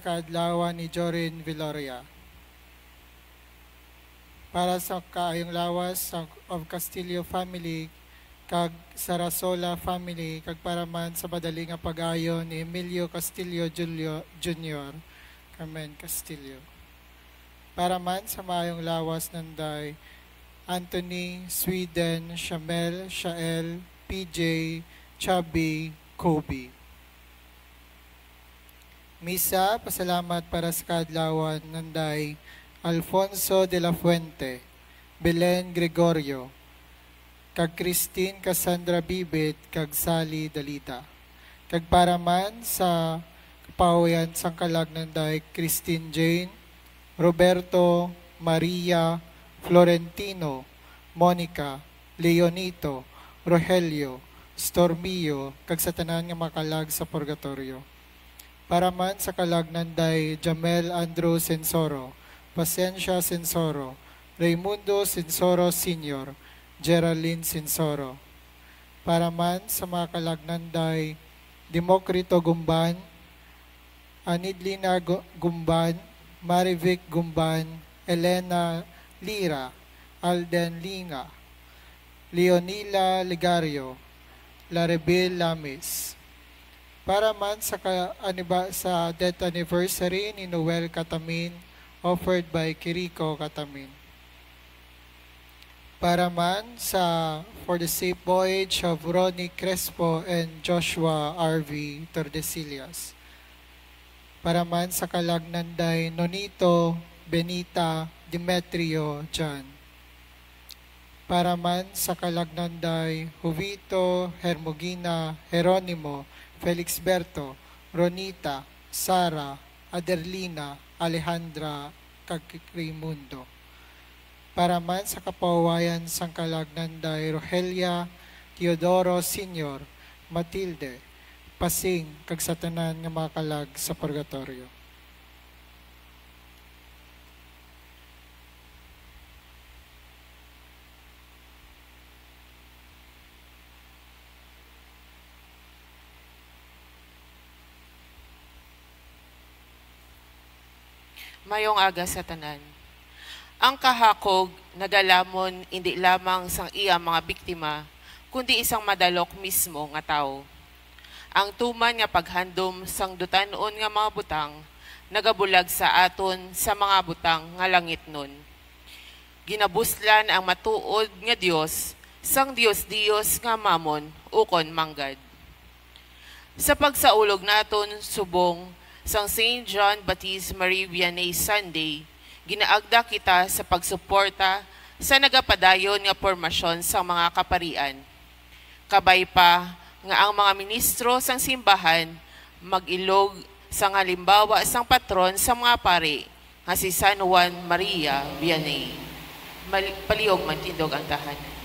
kaadlawan ni Jorin Viloria. Para sa kaayong lawas of Castillo family, kag Sarasola family, kag para man sa madaling nga pag-ayo ni Emilio Castillo Jr. Carmen Castillo. Para man sa maayong lawas nanday Anthony, Sweden, Shamel, Shael, PJ, Chubby, Kobe. Misa, pasalamat para sa kaadlawan nanday Alfonso de la Fuente, Belen Gregorio, kag Christine Cassandra Bibit, kag Sally Dalita. Kag para man sa kapawayan sang kalag nanday Christine Jane, Roberto, Maria, Florentino, Monica, Leonito, Rogelio, Stormio, kag sa tanan nga makalag sa purgatorio. Para man sa kalag nanday Jamel Andrew Sensoro, Pasencia Sensoro, Raimundo Sensoro Sr., Geraldine Sensoro. Para man sa mga kalagnanday Demokrito Gumban, Anidlina Gumban, Marivic Gumban, Elena Lira, Alden Linga, Leonila Ligario, Laribel Lamis. Para man sa death anniversary ni Noel Catamin, offered by Kiriko Catamin. Para man for the safe voyage of Ronnie Crespo and Joshua R.V. Tordesillas. Para man sa kalagnanday Nonito, Benita, Demetrio, John. Para man sa kalagnanday Jovito, Hermogina, Jeronimo, Felix Berto, Ronita, Sara, Aderlina, Alejandra, kag Raimundo. Para man sa kapawayan sang kalagnanday Rogelia, Teodoro Sr., Matilde, Pasing, kag sa tanan nga mga kalag sa purgatorio. Mayong aga sa tanan. Ang kahakog nagalamon hindi lamang sang iya mga biktima, kundi isang madalok mismo nga tao. Ang tuman nga paghandom sang dutanon nga mga butang, nagabulag sa aton sa mga butang nga langit nun. Ginabuslan ang matuod nga Dios, sang Dios nga mamon, ukon manggad. Sa pagsaulog naton subong, sang St. John Baptist Marie Vianney Sunday, ginaagda kita sa pagsuporta sa nagapadayon nga pormasyon sa mga kaparian. Kabay pa nga ang mga ministro sang simbahan mag-ilog sa halimbawa sang patron sa mga pari nga si San Juan Maria Vianney. Palihog man tindog ang tahanan.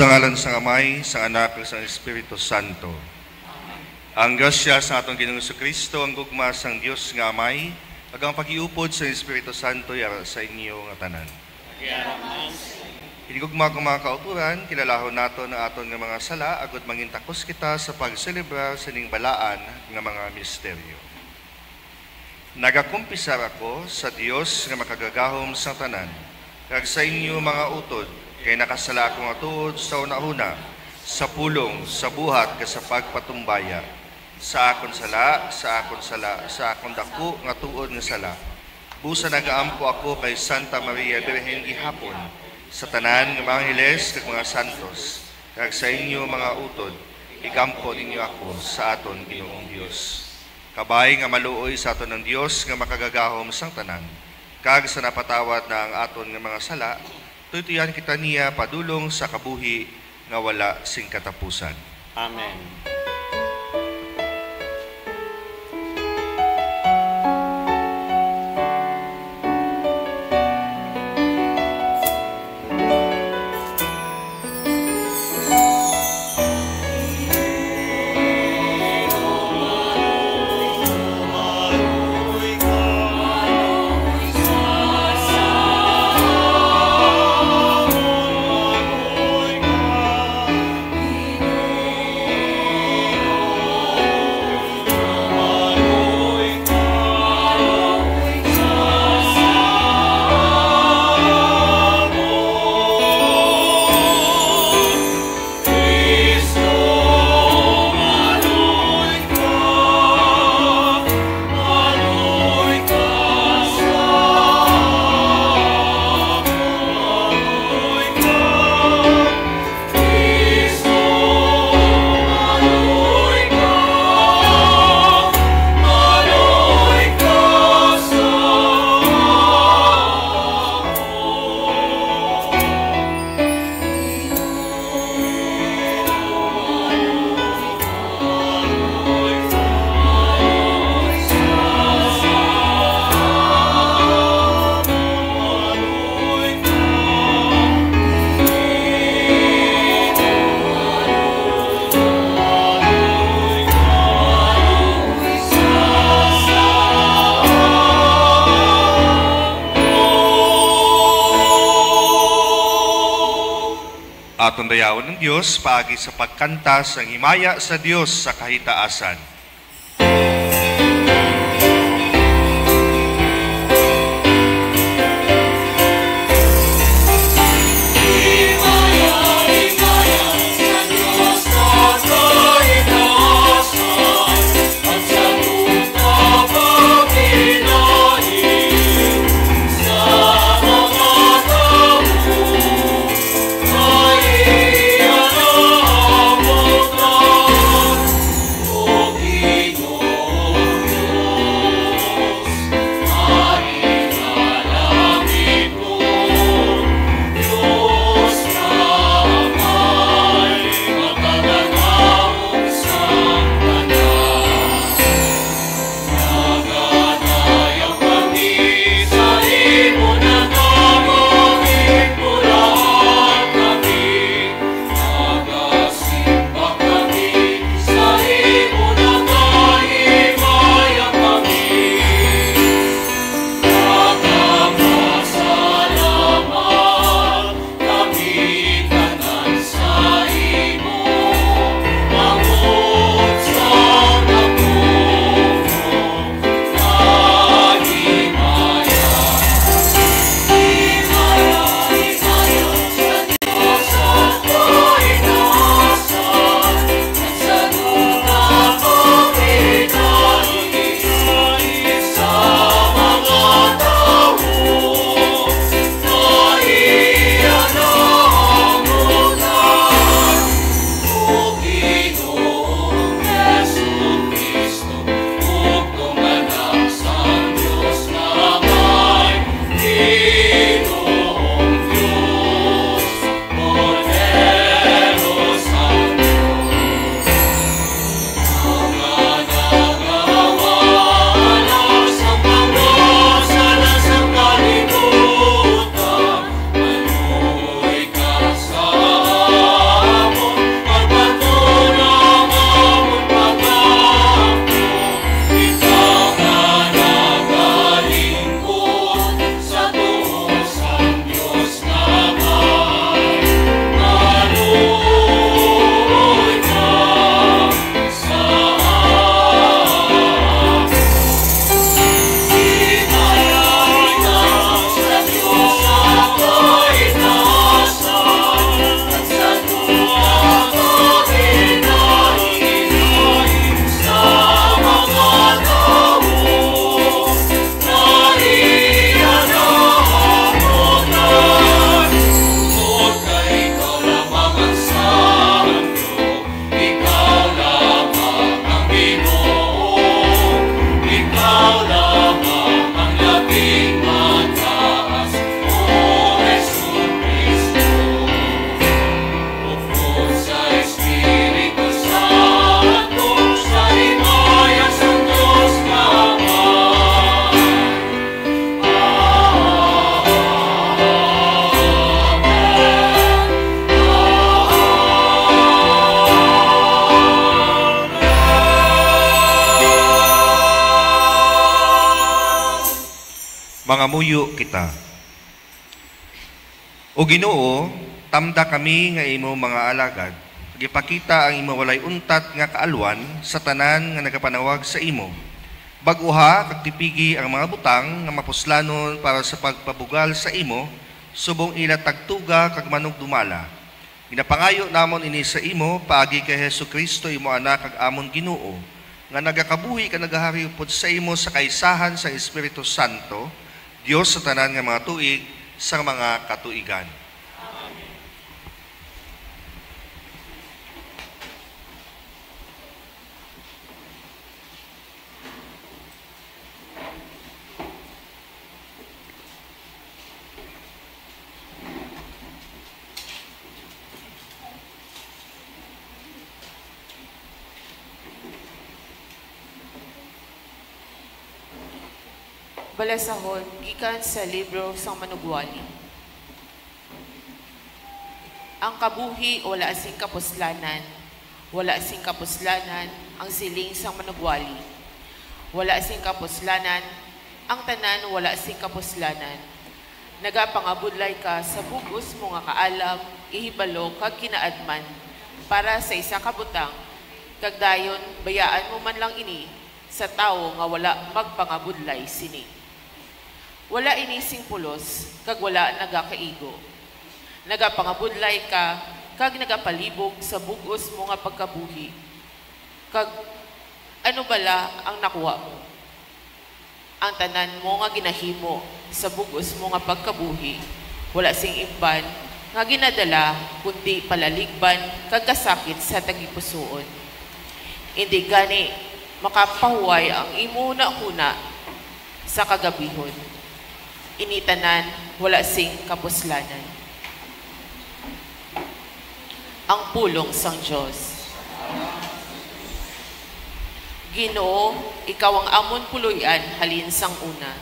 Sa ngalan sa Amay, sa Anak, sa Espiritu Santo. Ang grasya sa atong Ginoong Kristo, ang gugma sang Dios nga Amay, Agang pag-iupod sa Espiritu Santo yara sa inyo nga tanan. Hinigugma ko mga kauturan, kilalahon nato na aton nga mga sala, agad mangintakos kita sa pagselebrar sa ning balaan nga mga misteryo. Nagakumpisar ako sa Dios nga makagagahom sa tanan, kag sa inyo mga utod, kay nakasala ako nga tuod sa una-una, sa pulong, sa buhat, ka sa pagpatumbaya, sa akon sala, sa akong dako nga tuod nga sala. Busa nagaampo ako kay Santa Maria Birhen gihapon, sa tanan ng mga Angeles kag mga santos, kag sa inyo mga utod, igampo ninyo ako sa aton Ginoong Dios. Kabay nga maluoy sa aton ng Dios nga makagagahom sang tanan, kag sa napatawad na ang aton nga mga sala, tutuyan kita niya padulong sa kabuhi nga wala sing katapusan. Amen. Atong dayawan ng Diyos, paagi sa pagkanta sa himaya sa Diyos sa kahitaasan. Oh, Mangamuyo kita. O Ginoo, tamda kami nga imo mga alagad. Gipakita ang imo walay untat nga kaalwan sa tanan nga nagapanawag sa imo. Baguha kag tipigi ang mga butang nga mapuslanon para sa pagpabugal sa imo, subong ila tagtuga kag manug dumala. Ginapangayo namon ini sa imo paagi kay Hesukristo imo anak kag amon Ginoo, nga nagakabuhi ka nagahari upod sa imo sa kaisahan sa Espiritu Santo, Dios sa tanan nga mga tuig sa mga katuigan. Balasahon, gikan sa libro sang Manugwali. Ang kabuhi wala asing kapuslanan, wala asing kapuslanan ang siling sang Manugwali. Wala asing kapuslanan, ang tanan wala asing kapuslanan. Nagapangabudlay ka sa bugos mo nga kaalam, ihibalo kag kinaadman para sa isa ka butang, kag dayon bayaan mo man lang ini sa tao nga wala magpangabudlay sini. Wala inising pulos, kag wala nagakaigo. Nagapangabudlay ka, kag nagapalibog sa bugos mo nga pagkabuhi. Kag ano bala ang nakuha mo? Ang tanan mo nga ginahimo sa bugos mo nga pagkabuhi, wala sing imban, nga ginadala, kundi palaligban, kag kasakit sa tagipusoon. Hindi gani makapahuway ang imo na una sa kagabihon. Initanan, wala sing kapuslanan. Ang pulong sang Diyos. Ginoo, ikaw ang amon puluyan halin sang una.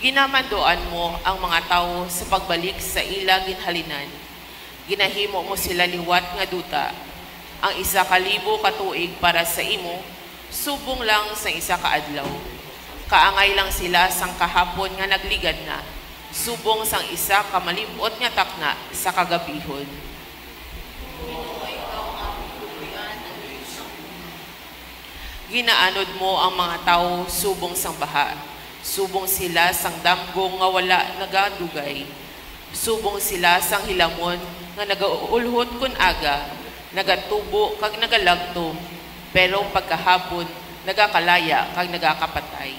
Ginamandoan mo ang mga tao sa pagbalik sa ilang ginhalinan. Ginahimo mo sila liwat nga duta. Ang 1,000 katuig para sa imo, subong lang sa isa kaadlaw. Kaangay lang sila sang kahapon nga nagligad na, subong sang isa kamalimot nga takna sa kagabihon. Ginaanod mo ang mga tao subong sang baha, subong sila sang damgong nga wala nagadugay, subong sila sang hilamon nga nagaulhot kun aga, nagatubo kag nagalagto, pero pagkahapon, nagakalaya kag nagakapatay.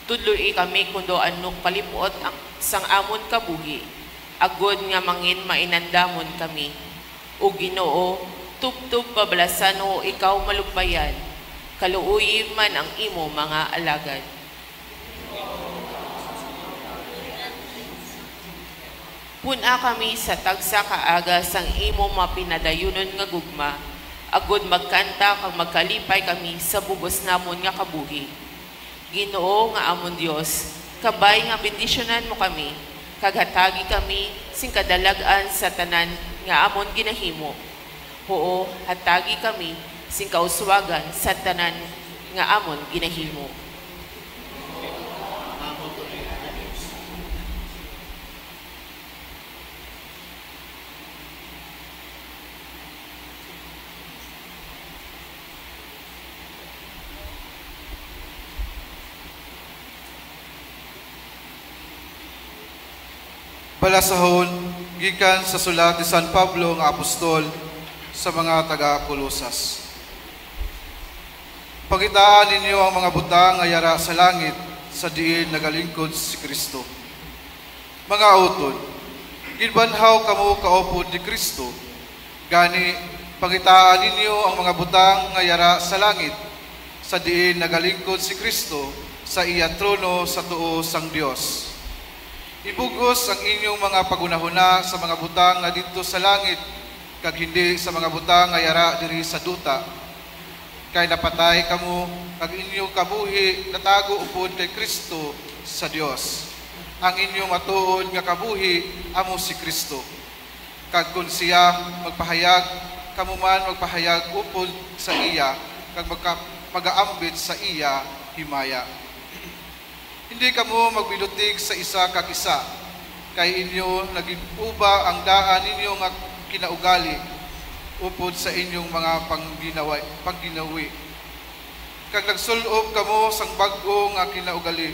Tudloy kami kundo anong kalimuot ang sang amon kabuhi, agod nga mangin mainandamon kami. O Ginoo, tubtub pabalasan o ikaw malugbayan, kaluoy man ang imo mga alagad. Puna kami sa tagsa kaaga sang imo mapinadayunon nga gugma, agod magkanta kag magkalipay kami sa bugos namon nga kabuhi. Ginoo nga amon Dios, kabay nga bendisyonan mo kami, kag hatagi kami sing kadalagan sa tanan nga amon ginahimo. Oo, hatagi kami sing kauswagan sa tanan nga amon ginahimo. Balasahon, gikan sa sulat ni San Pablo nga apostol sa mga taga-Kolosas. Pagitaan ninyo ang mga butang nga yara sa langit sa diin nagalingkod si Kristo. Mga utod, ginbanhaw kamo kaupod ni Kristo, gani pagitaan ninyo ang mga butang nga yara sa langit sa diin nagalingkod si Kristo sa iya trono sa tuo sang Dios. Ibugos ang inyong mga pagunahuna sa mga butang nga dito sa langit, kag hindi sa mga butang nga yara diri sa duta. Kay napatay kamo, kag inyong kabuhi natago upod kay Kristo sa Dios. Ang inyong matuod nga kabuhi amo si Kristo. Kag kun siya magpahayag kamuman magpahayag upod sa iya kag magaambit sa iya himaya. Hindi kamo magbilutig sa isa kag isa, kay inyo naging uba ang daan ninyo nga kinaugali upod sa inyong mga pagginawi. Kag nagsulob kamo sang bag-o nga kinaugali,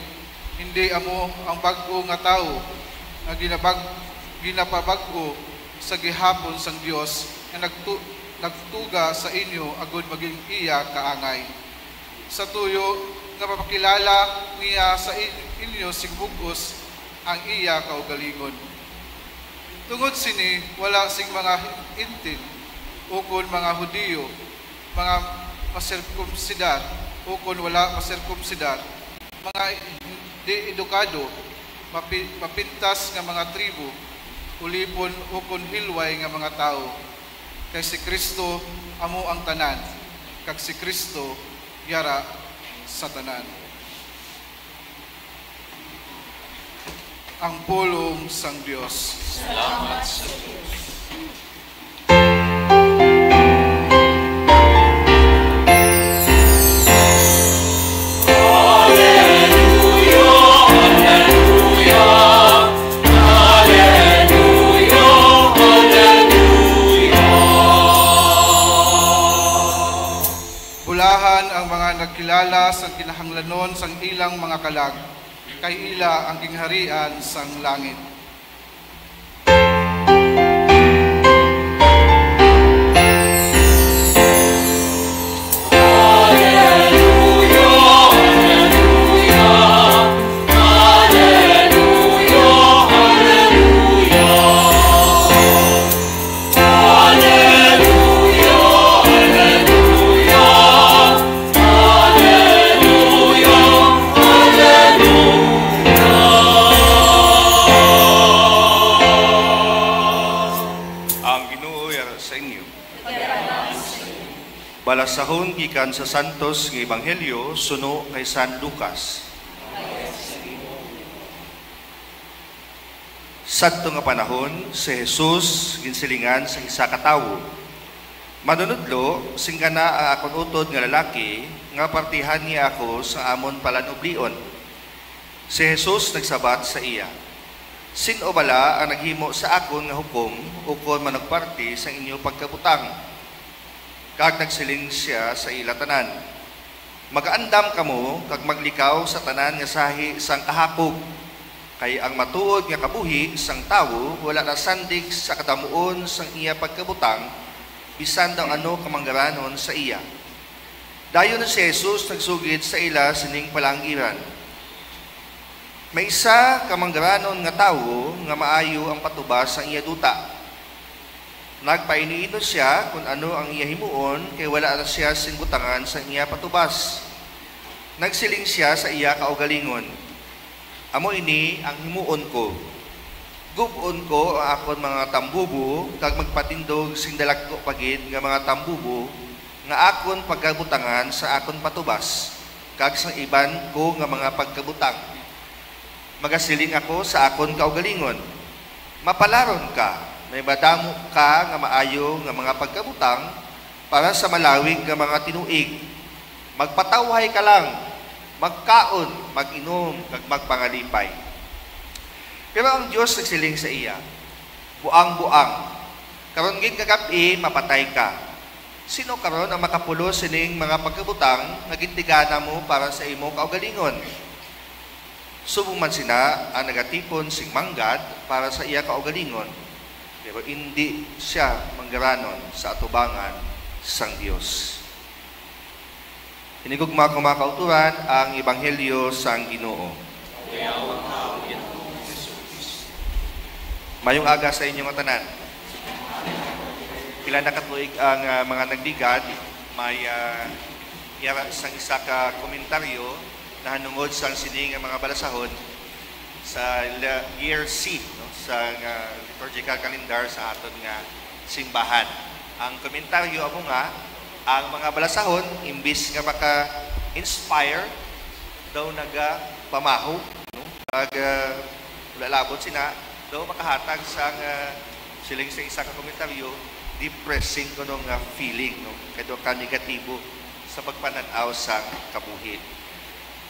hindi amo ang bag-o nga tao nga ginapabag-o sa gihapon sang Dios nga nagtuga sa inyo agud maging iya kaangay. Sa tuyo nga mapakilala niya sa inyo sigbugos ang iya kaugalingon. Tungod sini wala sing mga intin ukon mga Hudiyo, mga masirkumsidar ukon wala masirkumsidar, mga di edukado, mapintas nga mga tribo, ulipon ukon hilway nga mga tao. Kay si Kristo amo ang tanan, kag si Kristo yara sa tanan. Ang pulong sang Dios. Salamat sa Diyos. Nagkilala sa kinahanglanon sang ilang mga kalag, kay ila ang gingharian sang langit. Balasahon gikan sa Santos nga Ebanghelyo suno kay San Lucas. Sadto nga panahon, si Jesus ginsilingan sa isa ka tawo. Manunudlo, singgana ang akon utod nga lalaki nga partihan niya ako sa amon palanublion. Si Jesus nagsabat sa iya, "Sino bala ang naghimo sa akon nga hukom ukon managparti sa inyo pagkabutang?" Kag nagsiling siya sa ila tanan, "Magaandam kamo kag maglikaw sa tanan nga sahi sang kahakog, kay ang matuod nga kabuhi sang tawo wala na sandig sa kadamuon sang iya pagkabutang, bisan daw ano kamanggaranon sa iya." Dayon na si Jesus nagsugid sa ila sining palangiran, "May isa kamanggaranon nga tawo nga maayo ang patubas sang iya duta. Nagpainiino siya kung ano ang iya himuon, kay wala na siya singbutangan sa iya patubas. Nagsiling siya sa iya kaugalingon, "Amo ini ang himuon ko. Gubon ko ang akon mga tambubo, kag magpatindog sing dalagko pagid nga mga tambubo, nga akon pagkabutangan sa akon patubas, kag sa iban ko nga mga pagkabutang. Magasiling ako sa akon kaugalingon, mapalaron ka, may madamo ka nga maayo nga mga pagkabutang para sa malawig nga mga tinuig. Magpatawhay ka lang, magkaon, mag-inom, kag magpangalipay." Pero ang Diyos nagsiling sa iya, "Buang-buang, karon gid kagabi mapatay ka. Sino karon ang makapulo sining mga pagkabutang nga gintigana mo para sa imo kaugalingon?" Subong man sina ang nagatipon sing manggad para sa iya kaugalingon, pero hindi siya manggaranon sa atubangan sang Dios. Hinigugma ko mga kauturan ang Ebanghelyo sang Ginoo. Mayong aga sa inyong tanan. Pila na katuig ang mga nagligad, may yara sang isa ka komentaryo na hanungod sang sining mga balasahon sa year C, no? Sa liturgical calendar sa aton nga simbahan. Ang komentaryo amo nga, ang mga balasahon imbis nga maka-inspire daw naga-pamaho, no? Kag lalabot sina daw makahatag sang siling sa isa ka komentaryo, depressing ko nung feeling, no? Kaya ka negatibo sa pagpananaw sa kabuhi.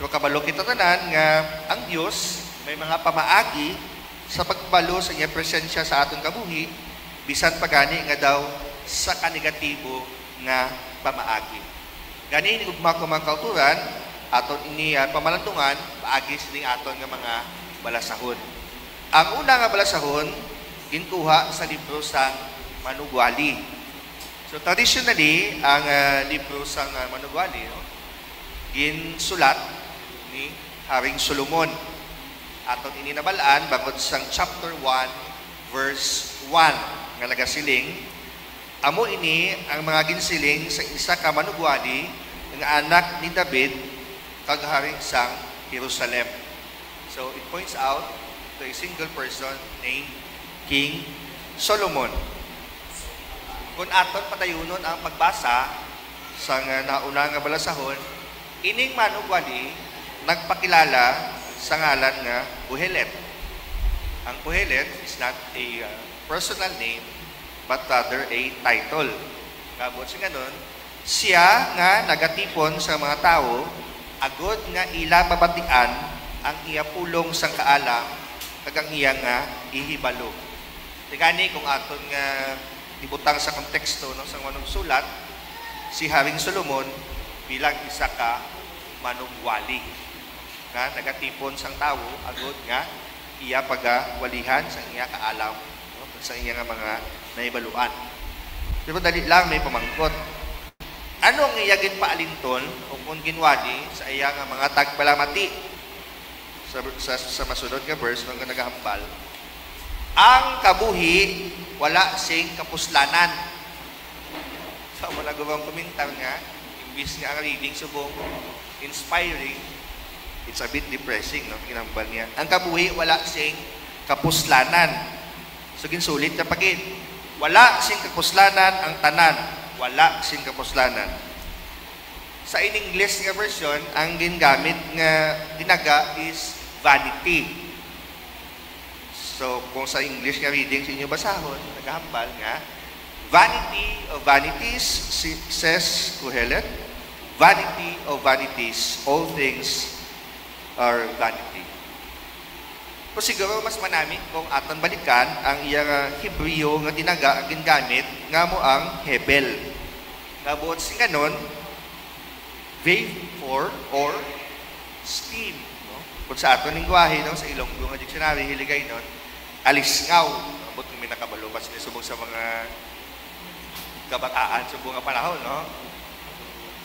Pero kabalo kita tanan nga ang Dios may mga pamaagi sa pagbalo sa iya presensya sa aton kabuhi, bisan pagani nga daw sa kanegatibo nga pamaagi. Gani ugma ko mga kauturan, aton ini pamalandungan, paagi sining aton nga mga balasahon. Ang una nga balasahon, ginkuha sa libro sang Manugwali. So traditionally, ang libro sang Manugwali, no, ginsulat ni Haring Solomon. Aton ini nabalaan bangod sang chapter 1 verse 1 nga nagasiling, amo ini ang mga ginsiling sa isa ka manugwali nga anak ni David kag haring sang Jerusalem. So it points out to a single person named King Solomon. Kung aton patayunon ang pagbasa sa nauna nga balasahon, ining manugwali nagpakilala sa ngalan nga Kohelet. Ang Kohelet is not a personal name, but rather a title. Kabot sa ganon, siya nga nagatipon sa mga tao, agod nga ila mabatian ang iya pulong sang kaalam, kag ang iya nga ihibalo. Tigani kung aton nga ibutang sa konteksto no, sa manong sulat, si Haring Solomon bilang isa ka manugwali nga nagatipon sang tao agud nga iya pagawalihan sa iya kaalam, no, sa iya nga mga naibaluan. Pero dali lang may pamangkot. Ano ang iya ginpaalinton o kung ginwali sa iya nga mga tagpalamati sa masunod nga verse nung nagahambal? Ang kabuhi wala sing kapuslanan. So wala gawang komentar nga imbis nga ang reading subong inspiring, it's a bit depressing, no? Kinambal niya. Ang kabuhi, wala sing kapuslanan. So, ginsulit na pagin. Wala sing kapuslanan ang tanan. Wala sing kapuslanan. Sa in-English nga version, ang gingamit nga dinaga is vanity. So, kung sa English nga reading sa inyo basahon, naghahambal nga, vanity of vanities, says Kohelet, vanity of vanities, all things are vanity. Pero siguro mas manami kung aton balikan ang iyang Hebreo nga dinaga ang gingamit nga mo ang Hebel. Nga buot sing ganon, vapor or steam. No? Kung sa aton lingwahe, no, sa Ilonggo nga dictionary, hiligay nun, alisngaw. Abot kung may nakabalo kasi subong sa mga kabataan, subong nga panahon, no?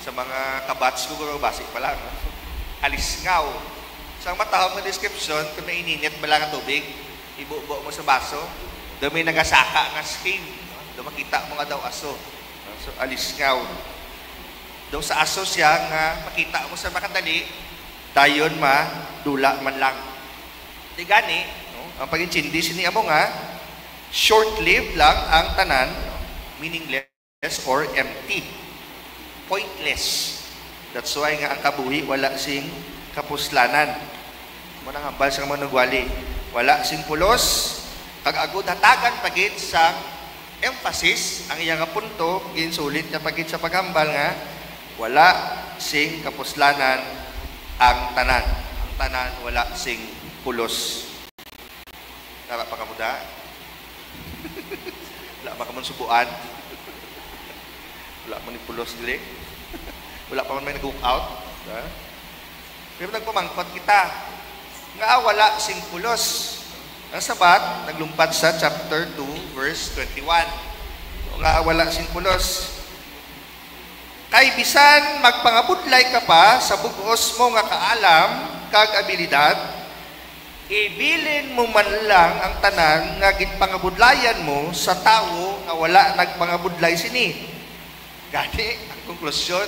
Sa mga kabats ko, basic pa lang. No? Alisngaw. So, ang matahong na description, kung naininit ba lang ang tubig, ibubo mo sa baso, doon may nagasaka nga steam. No? Doon makita mo nga daw aso. No? So, alisngaw. Doon sa aso siya, nga makita mo sa makadali, dayon dula man lang. Di gani, no? Ang pag-intindi sini mo nga, short-lived lang ang tanan, no? Meaningless or empty. Pointless. That's why nga ang kabuhi wala sing kapuslanan. Munang hambal sa manugwali. Wala sing pulos, kag agud hatagan pagit sa emphasis ang iyang punto ginsulit nga pagit sa paghambal nga wala sing kapuslanan ang tanan. Ang tanan wala sing pulos. Tara pa kamuda. Wala pa kamon subuan. Wala man ni pulos dili. Wala pa man may nag-hook out. Pero nagpamangkot kita. Nga wala sing pulos. Ang sabat, naglumpad sa chapter 2, verse 21. Nga wala sing pulos. Kay bisan magpangabudlay ka pa sa bugos mo nga kaalam, kag abilidad, ibilin mo man lang ang tanan nga ginpangabudlayan mo sa tawo nga wala nagpangabudlay sini. Gani, ang konklusyon,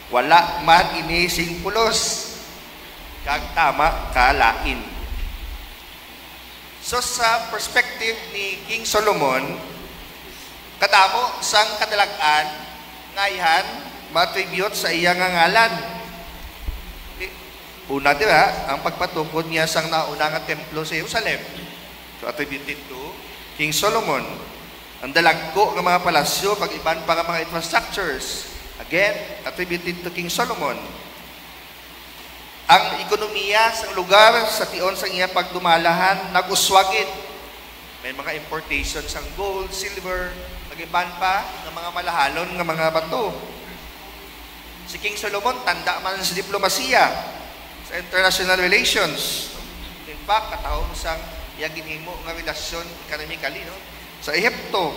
wala man ini sing pulos. Kag tama kalain. So sa perspective ni King Solomon, kadamo sang kadalagan ngayan ma-attribute sa iyang ngalan. Una diba, ang pagpatukod niya sang nauna nga templo sa Jerusalem. So attributed to King Solomon. Ang dalagko ng mga palasyo, kag iban pa nga mga infrastructures, again, attributed to King Solomon. Ang ekonomiya sa lugar sa tion sa iya pagdumalahan, nag-uswagid. May mga importations ng gold, silver, nag-iban pa ng mga malahalon ng mga bato. Si King Solomon, tanda man sa diplomasiya, sa international relations. In fact, katahong sang iya ginhimo nga relasyon economically, no? Sa Ehipto,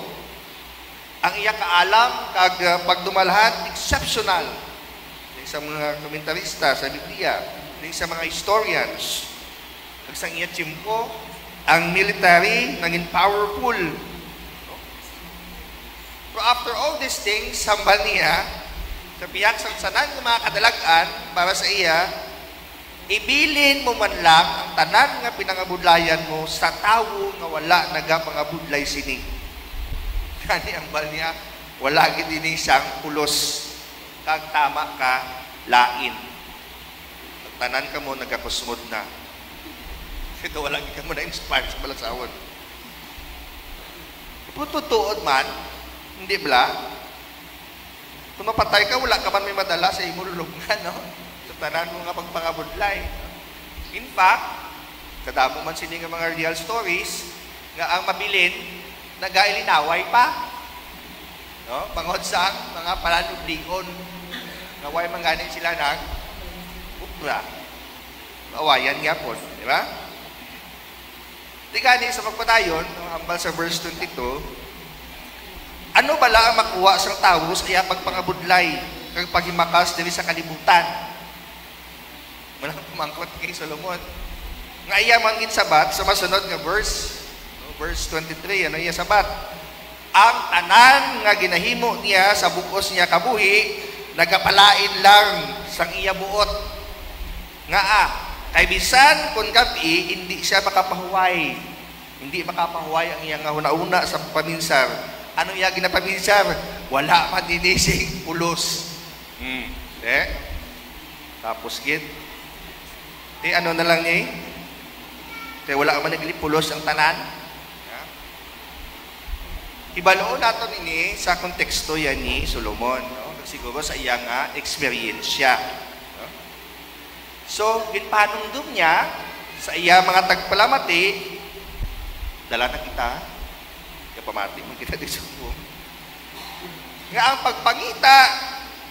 ang iya kaalam kag pagdumalahan exceptional. Sa mga komentarista sa Biblia, sa mga historians, kag sa iya tiyempo, ang military naging powerful. No? Pero after all these things, sambal niya, sa piyak sa sanan ng mga kadalagan para sa iya, ibilin mo man lang ang tanan nga pinangabudlayan mo sa tawo nga wala nagapangabudlay sini. Kani ang bal niya, wala gid ini siyang pulos kag tama ka lain. Ang tanan ka mo nagakusmod na. Ito wala gid ka mo na-inspire sa balasawon. Pututuod man, hindi bala? Kung mapatay ka, wala ka man may madala sa imo lulubngan, no? Sa tanan mo nga pagpangabudlay. In fact, kadamo man sini nga mga real stories, nga ang mabilin, nagailinaway pa. No? Bangod sa mga palanudligon, nga way mangganin sila ng ubra. Awayan nga po, di ba? Di gani sa pagpatayon, hambal sa verse 22, ano bala ang makuha sa tao sa iya pagpangabudlay kag paghimakas diri sa kalibutan? Walang pumangkot kay Solomon. Nga iya mangin sabat sa masunod nga verse, no, verse 23, ano iya sabat? Ang tanan nga ginahimo niya sa bukos niya kabuhi, nagapalain lang sang iya buot. Nga kay bisan kun gabi hindi siya makapahuway. Hindi makapahuway ang iya nga una-una sa paminsar. Ano iya ginapaminsar? Wala man dinising pulos. Tapos gid. Ano na lang niya? Kaya wala man naglipulos ang tanan. Ibaloon nato ini sa konteksto yan ni Solomon, no? Siguro sa iya nga experience siya. No? So, ginpanumdum niya sa iya mga tagpalamati, dala na kita, pamati mo kita dito nga ang pagpangita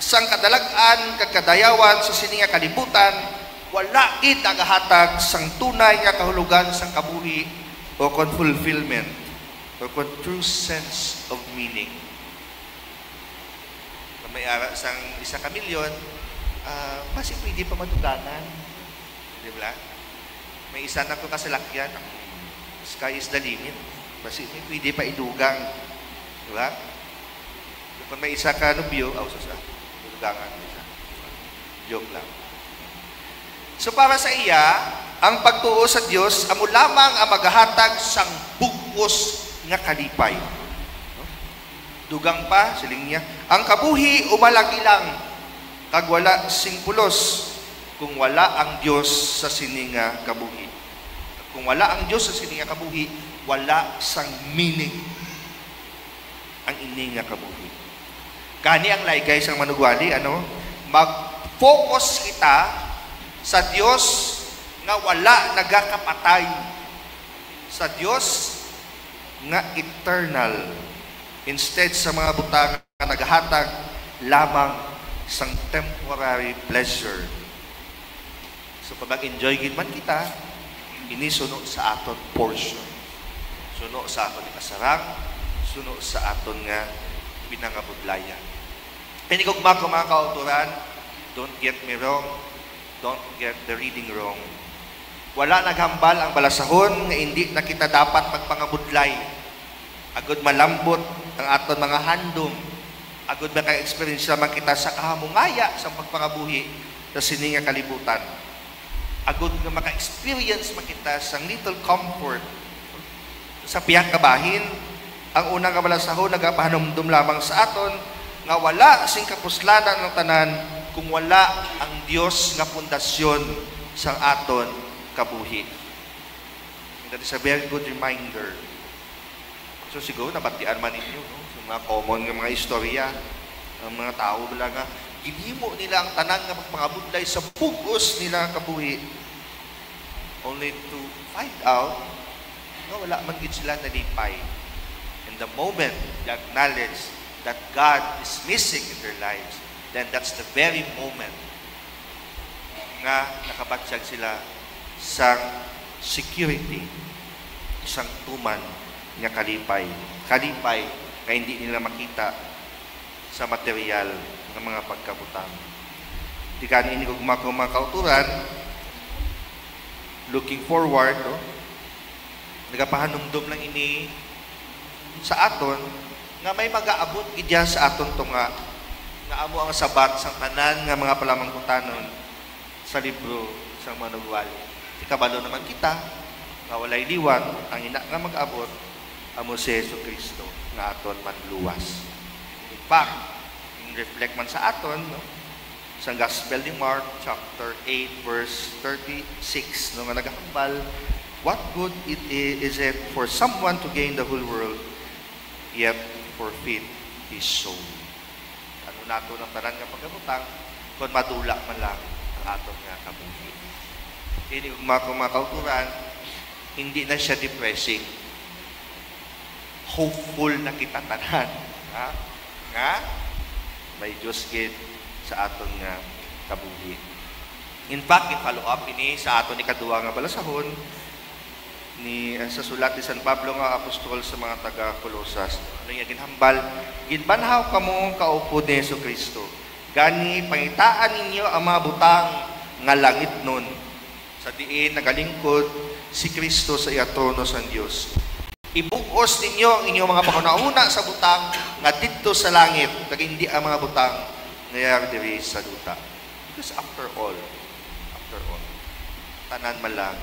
sang kadalagan kag kadayawan sa sininga kalibutan wala gid nagahatag sang tunay nga kahulugan sang kabuhi o fulfillment or true sense of meaning. May ara sang 1 milyon kasi pwede pa matugangan, di ba? May isa na ko kasalakyan, sky is the limit. Kasi pwede pa idugang. Diba? Kung may isa ka nubyo, idugangan. Joke lang. So para sa iya, ang pagtuo sa Dios amo lamang ang maghahatag sang bugos nga kalipay. Dugang pa, siling niya, ang kabuhi umalagi lang, kag wala sing pulos, kung wala ang Dios sa sininga kabuhi. Kung wala ang Dios sa sininga kabuhi, wala sang meaning ang ini nga kabuhi. Kani ang laygay sang manugwali, mag-focus kita sa Dios nga wala nagakapatay, sa Dios nga eternal, instead sa mga butang nga naghatag lamang sang temporary pleasure. So pag mag-enjoy gid man kita, ini suno sa aton portion. Suno sa aton ni kasarang, suno sa aton nga pinangabudlayan. Pinigugma ko mga kauturan, don't get me wrong, don't get the reading wrong. Wala naghambal ang balasahon nga hindi na kita dapat magpangabudlay. Agud malambot ang aton mga handom. Agud maka-experience naman kita sa kahamungaya sa pagpangabuhi sa sininga kalibutan. Agud nga maka-experience makita sa little comfort sa piyang kabahin. Ang unang kabalasahon nagapahanumdum lamang sa aton nga wala sing kapuslanan ng tanan kung wala ang Dios nga pundasyon sa aton kabuhi. And that is a very good reminder. So siguro nabatian man ninyo, no? So, mga common nga mga istorya, ang mga tao wala nga, ginhimo nila ang tanan nga magpangabudlay sa pugos nila kabuhi, only to find out nga wala man gid sila nalipay. And the moment they acknowledge that God is missing in their lives, then that's the very moment nga nakabatsyag sila sa security, isang tuman nga kalipay. Kalipay kaya hindi nila makita sa material ng mga pagkabutang. Di kani ini kung mga kauturan, looking forward, no? Nagapahanumdum lang ini sa aton nga may mag-aabot gidya sa aton to nga amo ang sabat sang tanan nga mga palamangkutanon sa libro sang manugwali. Ikabalo naman kita nga walay liwat ang ina nga mag-abot amo si Jesucristo nga aton manluwas. In fact, reflect man sa aton, no? Sa Gospel ni Mark chapter 8 verse 36, no, nga nagahambal, what good is it for someone to gain the whole world yet forfeit his soul? Ano nato ng tanan nga pagkabutang kung madula man lang ang aton nga kabuhi. Ini mga kauturan, hindi na siya depressing. Hopeful na kita tanan. Ha? Nga may Diyos gid sa aton nga kabuhi. In fact, i-follow up ini sa aton ikaduha nga balasahon sa sulat ni San Pablo nga apostol sa mga taga Colosas. Ano yung ginhambal? Ginbanhaw kamo kaupod ni Jesucristo. Gani pangitaan ninyo ang mga butang nga langit nun. Sa diin nagalingkod si Kristo sa iya trono sa Dios. Ibugos ninyo ang inyong mga pangunauna sa butang nga didto sa langit, kag hindi ang mga butang nga diri sa duta. Because after all, tanan man lang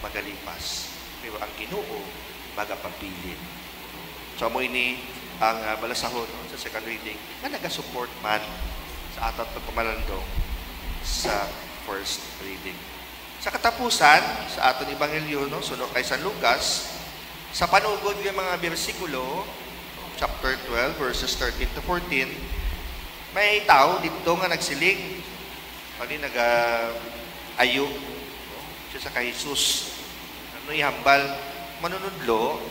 magalipas. Pero ang Ginoo magapapilit. So mo ini ang balasahon sa second reading nga naga-support man sa aton pagkumalandong sa first reading. Sa katapusan sa aton ebanghelyo, no, sunod kay San Lucas, sa panugod ng mga bersikulo, chapter 12 verses 13 to 14, may tao dito nga nagsiling, pali nag-ayo, no, siya sa kay Jesus. Ano ihambal, manunudlo,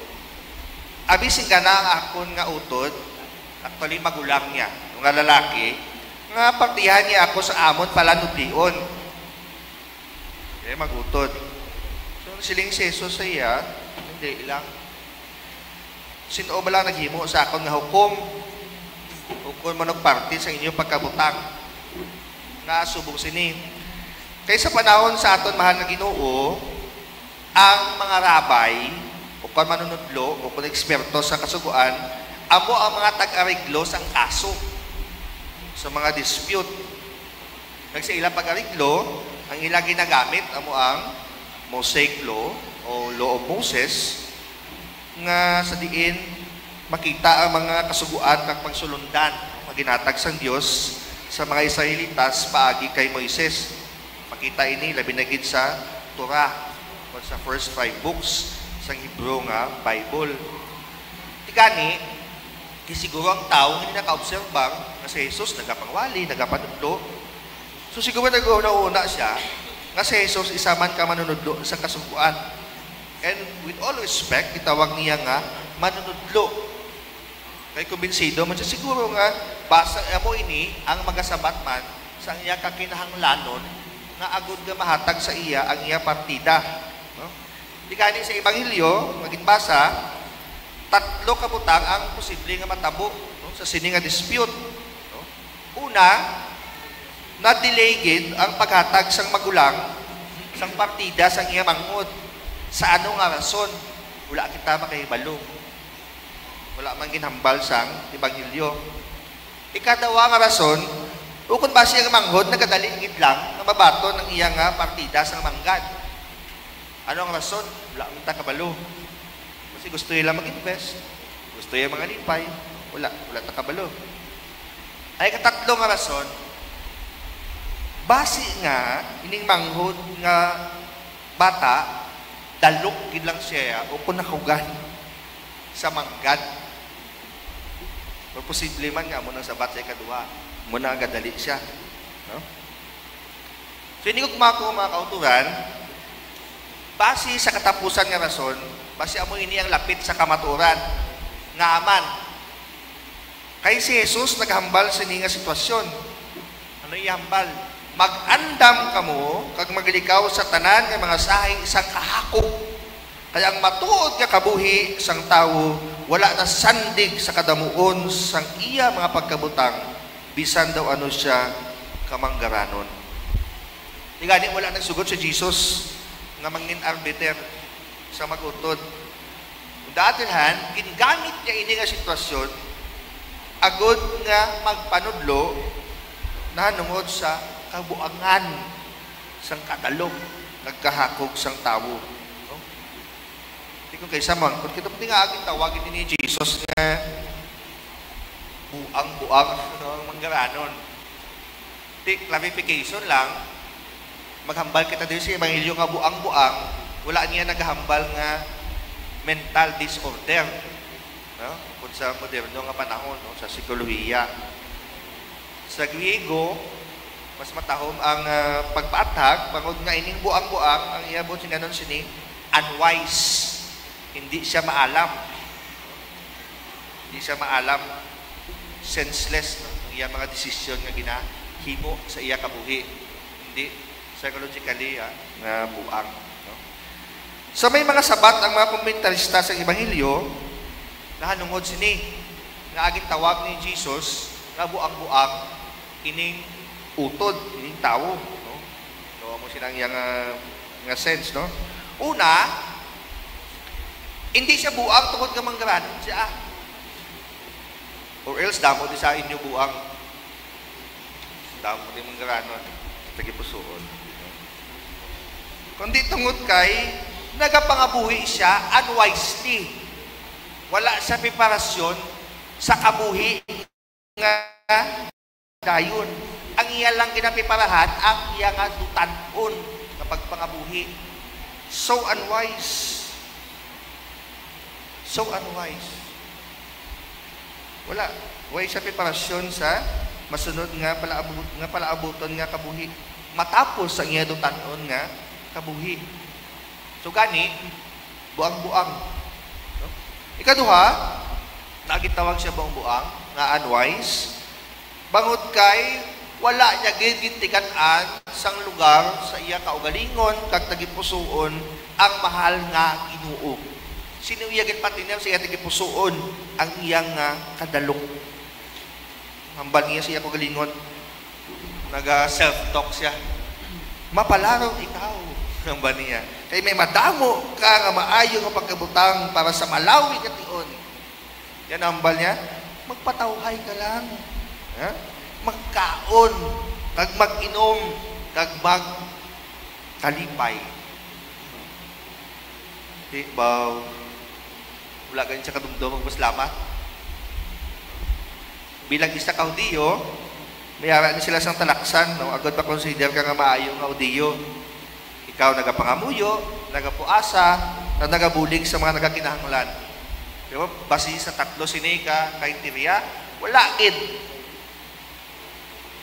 abisin ka na ang akon nga utod, actually magulang niya, nga lalaki, nga partihan niya ako sa amon pala nution. Magutod. So, siling si Jesus sa iya, hindi lang. Sino ba lang naghimo sa akon nga hukom? Hukom mo nagparti sa inyong pagkabutang. Nasubong sini. Kaysa panahon sa aton mahal na Ginoo, ang mga rabay, o kung manunudlo, o kung eksperto sa kasuguan, amo ang mga tag-ariglo sa kaso sa mga dispute. Kasi ilang pag-ariglo, ang ilang ginagamit, amo ang Mosaic Law, o Law of Moses, nga sa diin makita ang mga kasuguan ng pagsulundan, maginatag sang Dios sa mga Israelitas paagi kay Moises. Makita ini labi na gid sa Torah o sa first 5 books sa Hebrew nga Bible. Tikani, kisiguro ang tao hindi naka-obserbar nga si Jesus nagapangwali, nagapanudlo. So siguro nag-una siya nga si Jesus isa man ka manunudlo sa kasuguan. And with all respect, itawag niya nga manunudlo. Kay kumbinsido man siya siguro nga basa mo ini ang magasabat man sa iya kakinahanglanon nga agud nga mahatag sa iya ang iya partida. No? Di kani sa ebanghelyo, maginbasa, 3 kabutang ang posible nga matabo, no? Sa sini nga dispute. No? Una, na-delay gid ang paghatag sang magulang sang partida sang iya mangod. Sa ano nga rason? Wala kita makahibalo. Wala man ginhambal sang ebanghelyo. Ikadawa nga rason, ukon ba siya manghod nagadali gid lang nga mabaton ang iya nga partida sang manggad. Ano ang rason? Wala man ta kabalo. Kasi gusto nila mag-invest. Gusto nila mga lipay. Wala ta kabalo. Ay katatlo nga rason, basi nga ining manghod nga bata dalok gid lang siya o kung nakugan. sa manggad. O posible man nga mo nang sabat sa ikaduha. Muna gadali siya. No? So, hindi ko kumako mga kauturan, base sa katapusan nga rason, base amo ini ang lapit sa kamaturan, nga aman. Kay si Jesus naghambal sa nga sitwasyon. Ano ihambal? Mag-andam kamo, kag maglikaw sa tanan nga mga sahay isang kahakok. Kaya ang matuod nga kabuhi sang tawo, wala na sandig sa kadamuon sang iya mga pagkabutang, bisan daw ano siya kamanggaranon. Di gani wala nagsugod si Jesus nga mangin arbiter sa magutod. Datinhan, gingamit niya ini nga sitwasyon agod nga magpanudlo na nungod sa kabuangan sang kadalog nagkahakog sang tawo. No? Di ko kaysa man, kung kita pati nga aging tawagin ni Jesus nga buang-buang no, manggaranon. Di, clarification lang, maghambal kita din sa Ebanghelyo nga buang-buang, wala niya naghambal nga mental disorder. No? Kung sa moderno nga panahon, no? Sa psikolohiya. Sa Griego, mas matahom ang pagpatag, bangod nga ining buang-buang, ang iabot siya ganon sini, unwise. Hindi siya maalam. Hindi siya maalam. Senseless, no? Ang iya mga desisyon nga ginahimo sa iya kabuhi. Hindi psychologically nga buang. No? So may mga sabat ang mga komentarista sa Ebanghelyo na hanungod sini nga aging tawag ni Jesus nga buang-buang ining utod, ining tao. No? So mo silang yang nga sense, no? Una, hindi siya buang tungod nga manggaranon siya. Or else, damo di sa inyo buang. Damo di manggaranon. Tagipusoon. Kundi tungod kay, nagapangabuhi siya unwisely. Wala sa preparasyon sa kabuhi nga dayon. Ang iya lang ginapiparahan, ang iya nga dutanon kapag pangabuhi. So unwise. So unwise. Wala sa preparasyon sa masunod nga palaabuton nga kabuhi. Matapos ang iya dutanon nga kabuhi. So gani, buang-buang. No? Ikaduha, nagitawag siya buang-buang, nga unwise. Bangod kay, wala niya gigintikan-an sang lugar sa iya kaugalingon, kag tagipusoon, ang mahal nga Ginoo. Sinuyagin pati niya sa iya tagipusoon, ang iyang kadalok. Hambal niya sa iya kaugalingon. Naga-self-talk siya. Mapalaro ikaw. Hambal niya. Kaya may madamo ka nga maayo nga pagkabutang para sa malawi nga tion. Yan ang hambal niya. Magpatawhay ka lang. Ha? Magkaon, kag mag-inom, kag magkalipay. Di ba, wala ganyan siya kadumdum, magpaslamat. Bilang isa ka Hudiyo, mayara ni sila sang talaksan, no? Agad pa consider ka nga maayo nga Hudiyo. Ikaw nagapangamuyo, nagapuasa, na nagabulig sa mga nagakinahanglan. Pero basi sa tatlo sinika, criteria, wala gid.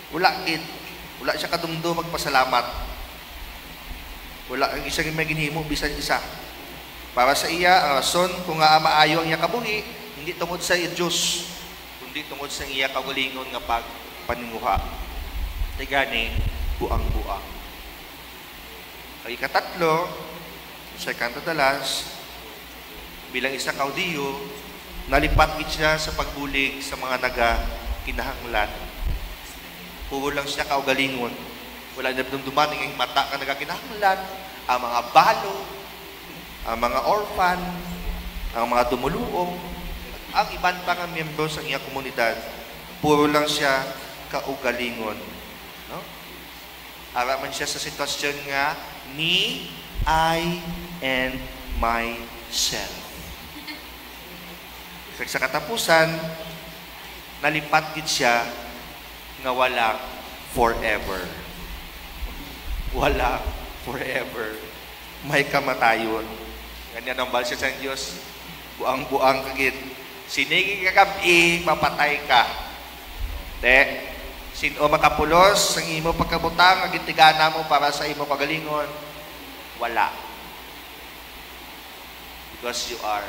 Wala gid. Wala siya kadumdum magpasalamat. Wala ang isang may ginhimo bisan isa. Para sa iya, ang rason kung nga maayo ang iya kabuhi, hindi tungod sa iya Diyos, kundi tungod sa iya kaugalingon nga pagpaninguha. Tigani, buang-buang. Ang ikatatlo, sa ikantadalas, bilang isa kaudiyo, nalipat siya sa pagbulig sa mga naga-kinahanglan. Puro lang siya kaugalingon. Wala na dumduman ng mata ka nagakinahanglan, ang mga balo, ang mga orphan, ang mga dumuluong, ang iban pa nga miyembro sa iyang komunidad, puro lang siya kaugalingon. No? Araman siya sa sitwasyon nga, me, I, and myself. Sa katapusan, nalipat gid siya nga wala forever. Wala forever. May kamatayon. Ganyan ang balsya sa Diyos. buang kagid. Sinigi ka gabi, mapatay ka. De, sino makapulos ang imo pagkabutang, ang gitigana mo para sa imo kagalingon? Wala. Because you are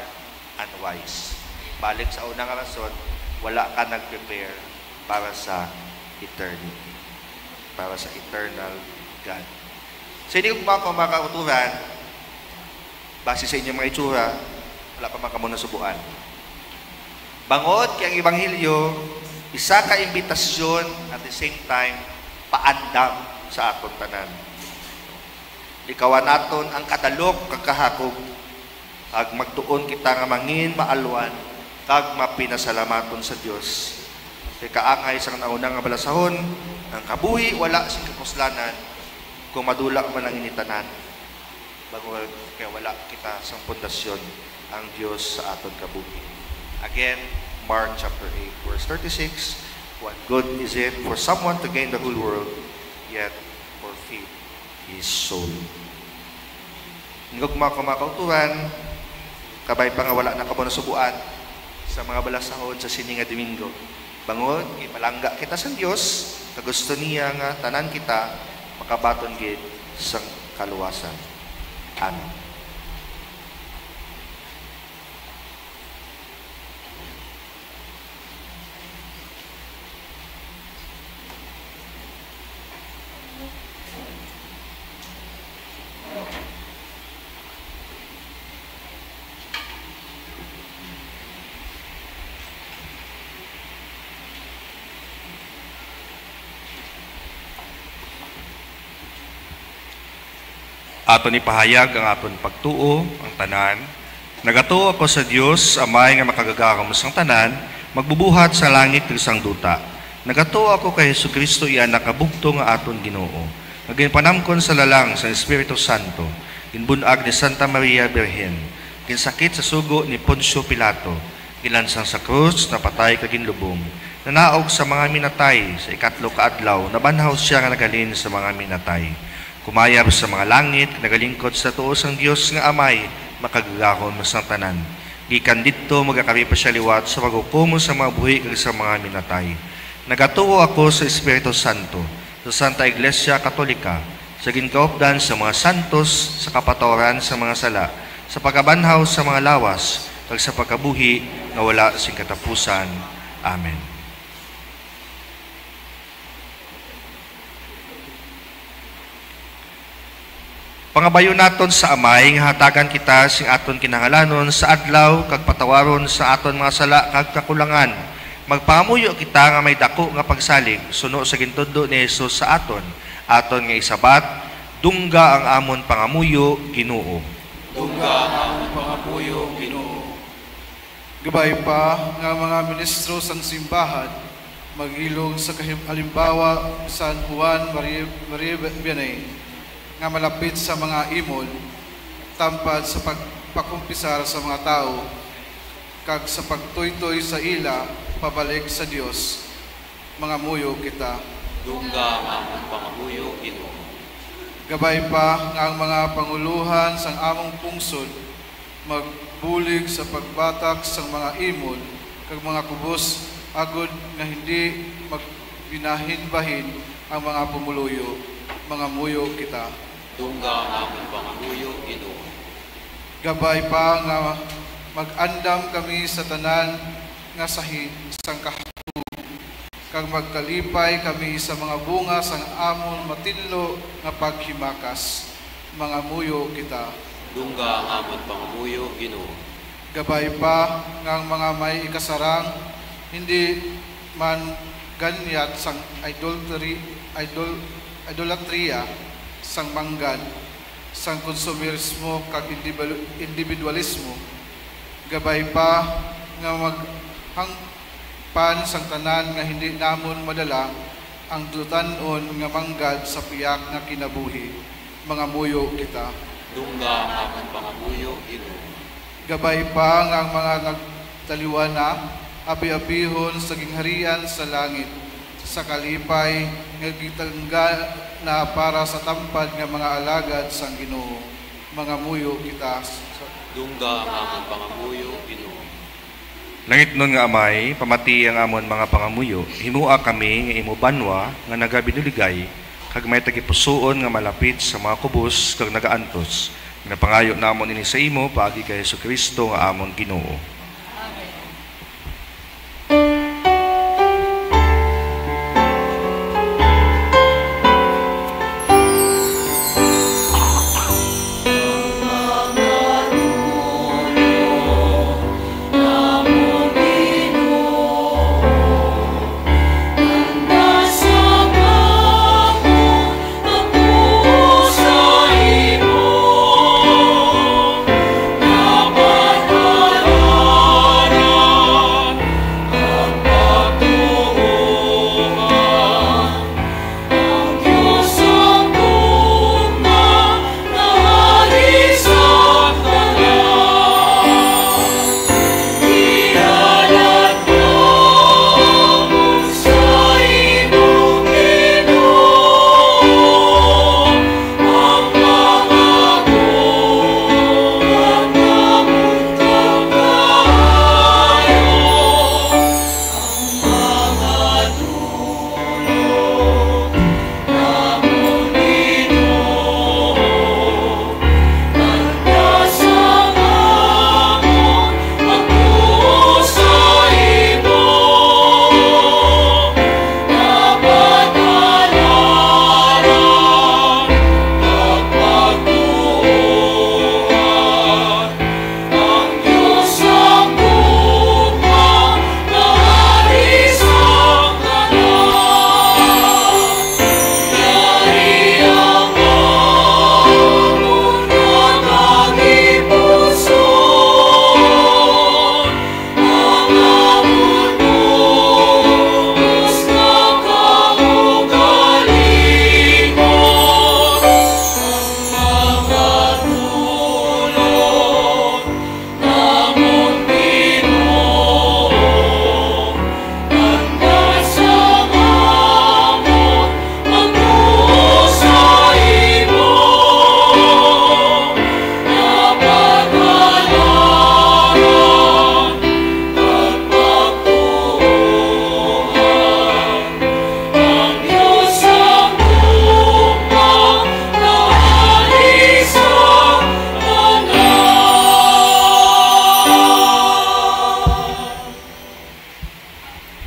unwise. Balik sa unang rason, wala ka nag-prepare para sa eternity. Para sa eternal God. So hindi ko mga kauturan, base sa inyong mga itsura, wala pa makamunang subuan. Bangod kay ang Ebanghelyo, isa ka imbitasyon at the same time, paandam sa aton tanan. Ikaw naton ang kadalok kagkahakog, ag magtuon kita nga mangin maalwan, kag mapinasalamaton sa Dios. Kay kaangay sa naunang nga balasahon, ang kabuhi wala sing kapuslanan, kung madula man ang initanan. Bago kaya wala kita sa pundasyon ang Dios sa aton kabuhi. Again, Mark chapter 8, verse 36, what good is it for someone to gain the whole world, yet forfeit his soul? Ngog mga kumakauturan, kabay pa nga wala na kamo nasubuan sa mga balasahon sa sini nga Domingo. Bangod, ipalangga kita sa Dios, kagusto niya nga tanan kita makabaton gid sa kaluwasan. Amen. Aton ipahayag ang aton pagtuo, ang tanan. Nagatuo ako sa Dios, amay nga makagagahom sang tanan, magbubuhat sa langit ug sang duta. Nagatuo ako kay Jesucristo iya nakabugto nga aton Ginoo. Naginpanamkon sa lalang sa Espiritu Santo, ginbunag ni Santa Maria Birhen, ginsakit sa sugo ni Poncio Pilato, gilansang sa krus, napatay kag ginlubong. Nanaog sa mga minatay, sa ikatlo ka adlaw, nabanhaw siya nga nagalin sa mga minatay. Kumayab sa mga langit, nagalingkod sa tuos ang Dios nga amay, makagagahon sa tanan. Gikan dito magakari pa siya liwat sa paghukom sa mga buhi kag sa mga minatay. Nagatuo ako sa Espiritu Santo, sa Santa Iglesia Katolika, sa ginkaupdan sa mga santos, sa kapatawaran sa mga sala, sa pagkabanhaw sa mga lawas, kag sa pagkabuhi na wala sing katapusan. Amen. Pangabayo naton sa amay nga hatagan kita sing aton kinahanglanon sa adlaw kag patawaron sa aton mga sala kag kakulangan. Magpangamuyo kita nga may dako nga pagsalig suno sa gintundo ni Hesus sa aton nga isabat, dungga ang amon pangamuyo Ginoo. Dungga ang amon pangamuyo Ginoo. Gabay pa nga mga ministro sang simbahan magilog sa halimbawa San Juan Maria Vianney nga malapit sa mga imol, tampad sa pagpakumpisar sa mga tao, kag sa pagtoy-toy sa ila, pabalik sa Dios, mga muyo kita. Dungga ang among pangamuyo, Ginoo. Gabay pa nga ang mga panguluhan sang among pungsod, magbulig sa pagbatak sang mga imol, kag mga kubos, agod nga hindi magbinahin-bahin ang mga pumuluyo, mga muyo kita. Dungga ang among pangamuyo, Ginoo. Gabay pa nga mag-andam kami sa tanan nga sahig sang kahapon, kag magkalipay kami sa mga bunga sang amon matinlo nga paghimakas, mga muyo kita. Dungga ang among pangamuyo, Ginoo. Gabay pa nga ang mga may ikasarang hindi man ganyat sang idolatria, sang manggad, sang konsumerismo kag individualismo. Gabay pa nga maghangpan sang tanan nga hindi namon madala ang dutanon nga manggad sa piyak nga kinabuhi, mga muyo kita. Dungga ang among pangamuyo, Ginoo. Gabay pa nga ang mga nagtaliwan na abi-abihon sa gingharian sa langit, sa kalipay nga gitanggal na para sa tampad nga mga alagad sang Ginoo, mga muyo kita. Dungga ang amon pangamuyo, Ginoo. Langit nun nga amay, pamati ang amon mga pangamuyo, himua kami nga imo banwa nga nagabinuligay, kag may tagipusoon nga malapit sa mga kubos kag nagaantos. Napangayo namon ini sa imo paagi kay Jesucristo nga amon Ginoo.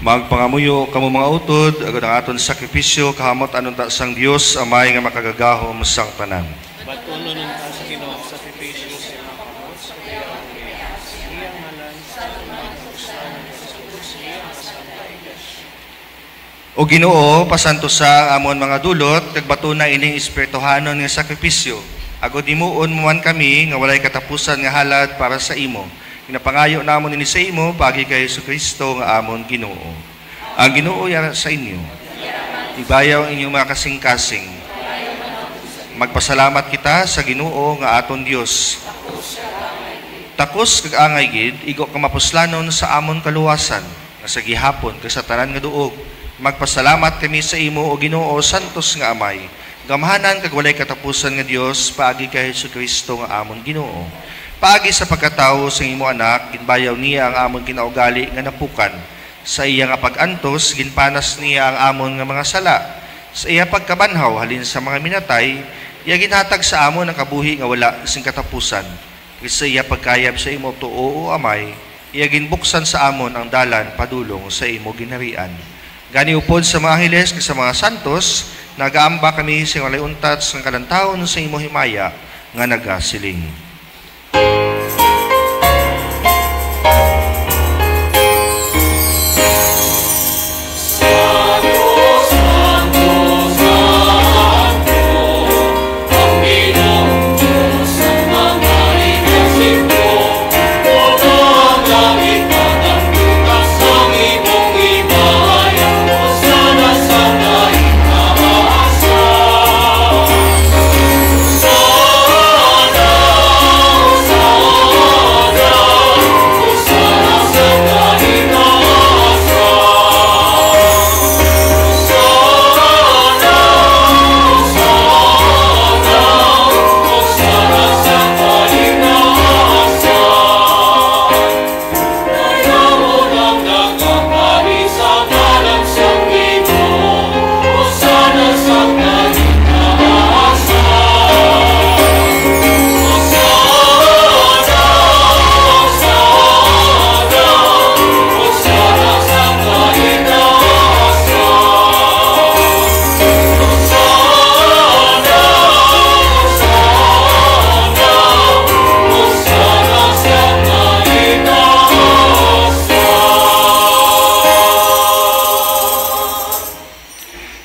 Magpangamuyo kamo mga utod, agad ang aton sakripisyo, kahamot anon ta sang Dios amay nga makagagahom sang tanan. Batuno nun ta sa Ginoo sa sakripisyo sa mga kamot sa iyang ngalan sa mga kapustanan sa siya sa O Ginoo, pasanto sa amon mga dulot, kag batuna ining espirituhanon nga sakripisyo. Agod himuon mo man kami nga walay katapusan nga halad para sa imo. Pinapangayo namon ini sa imo pagi kay Jesucristo nga amon Ginoo. Ang Ginoo yara sa inyo. Ibayaw ang inyong mga kasing-kasing. Magpasalamat kita sa Ginoo nga aton Dios. Takos kag angay gid igo ka mapuslanon sa amon kaluwasan nga sa gihapon kag sa tanan nga duog. Magpasalamat kami sa imo o Ginoo santos nga amay. Gamahanan kag walay katapusan nga Dios paagi kay Jesucristo nga amon Ginoo. Paagi sa pagkatao sa imo anak, ginbayaw niya ang amon kinaugali nga napukan. Sa iya nga pag-antos, ginpanas niya ang amon nga mga sala. Sa iya pagkabanhaw, halin sa mga minatay, iya ginhatag sa amon ang kabuhi nga wala sing katapusan. Sa iya pagkayab sa imo tuo o amay, iya ginbuksan sa amon ang dalan padulong sa imo ginharian. Gani upod sa mga angeles sa mga santos, nagaamba kami sa walay untat sa kalantawon sa imo himaya nga nagasiling. Sana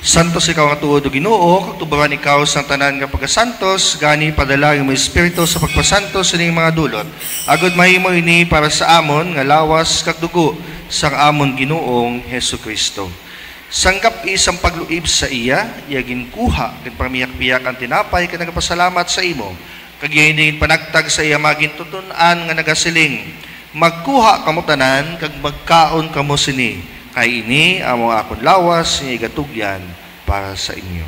Santos ikaw nga tuod o Ginoo, kag tubaran ikaw sa tanan nga pagkasantos, gani padala mo Espiritu sa pagpasantos sa ning mga dulot. Agod mahimo ini para sa amon nga lawas kag dugo sang amon Ginoong Hesukristo. Sanggap isang pagluib sa iya, iya ginkuha ken pamiyak-piyak ang tinapay ken nagapasalamat sa imo. Kag iyang panagtag sa iya maging tutun-an nga nagasiling. Magkuha kamo tanan kag magkaon kamo sini. Kay ini amo akon lawas nga igatugyan para sa inyo.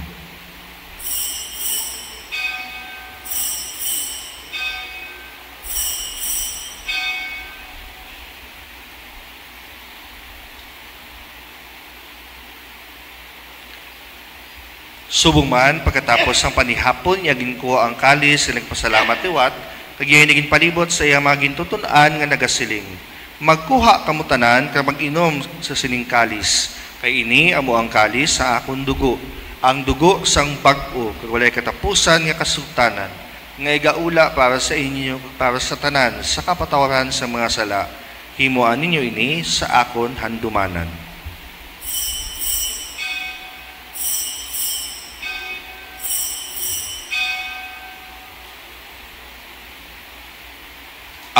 Subong man pagkatapos ang panihapon niya ginkuha ang kalis sa nagpasalamat liwat, kag iyang naging palibot sa iya maging tutunan nga nagasiling. Magkuha kamo tanan kag mag-inom sa sining kalis. Kay ini amo ang kalis sa akon dugo, ang dugo sang bag-o kag walay katapusan nga kasultanan, nga igaula para sa inyo para sa tanan sa kapatawaran sa mga sala. Himuan ninyo ini sa akon handumanan.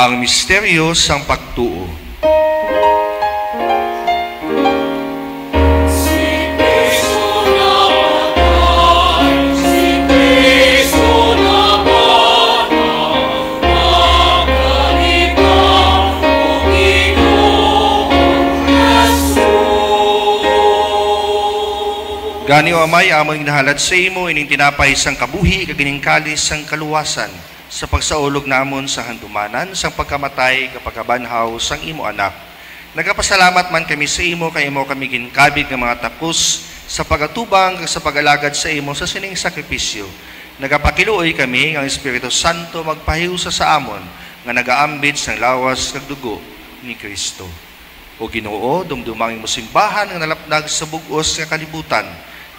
Ang misteryo sang pagtuo. Gani o Amay, amon ginahalad sa imo, ining tinapay sang kabuhi, kagining kalis sang kaluwasan, sa pagsaulog namon sa handumanan, sa pagkamatay, kapagkabanhaw, sang imo anak. Nagapasalamat man kami sa imo, kay imo kami ginkabig ng mga tapos, sa pagatubang, sa pagalagad sa imo, sa sining sakripisyo. Nagapakiluoy kami, ang Espiritu Santo magpahiusa sa amon, nga nagaambit sang lawas kag dugo ni Kristo. O Ginoo, dumdumangin mo simbahan, nga nalapnag sa bugos nga kalibutan.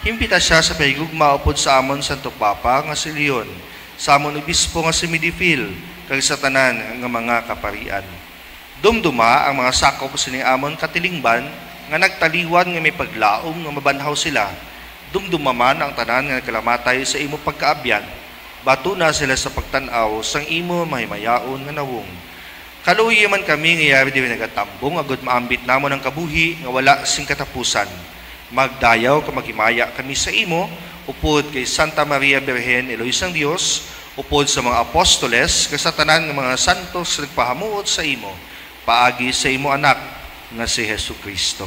Himpita siya sa pahigugma upod sa amon Santo Papa, nga si Leon, sa amon obispo nga si Midifil, kag sa tanan nga mga kaparian. Dumduma ang mga sakop sa ni amon katilingban, nga nagtaliwan nga may paglaom nga mabanhaw sila. Dumduma man ang tanan nga nagkalamatay sa imo pagkaabyan. Bato na sila sa pagtanaw sang imo mahimayaon nga nawong. Kaluoy man kami nga yari di nagatambong, agud maambit namon ang kabuhi nga wala sing katapusan. Magdayaw ka maghimaya kami sa imo, upod kay Santa Maria Birhen Eloise ng Dios, upod sa mga apostoles, kay sa tanan ng mga santos nagpahamuot sa imo, paagi sa imo anak nga si Hesukristo.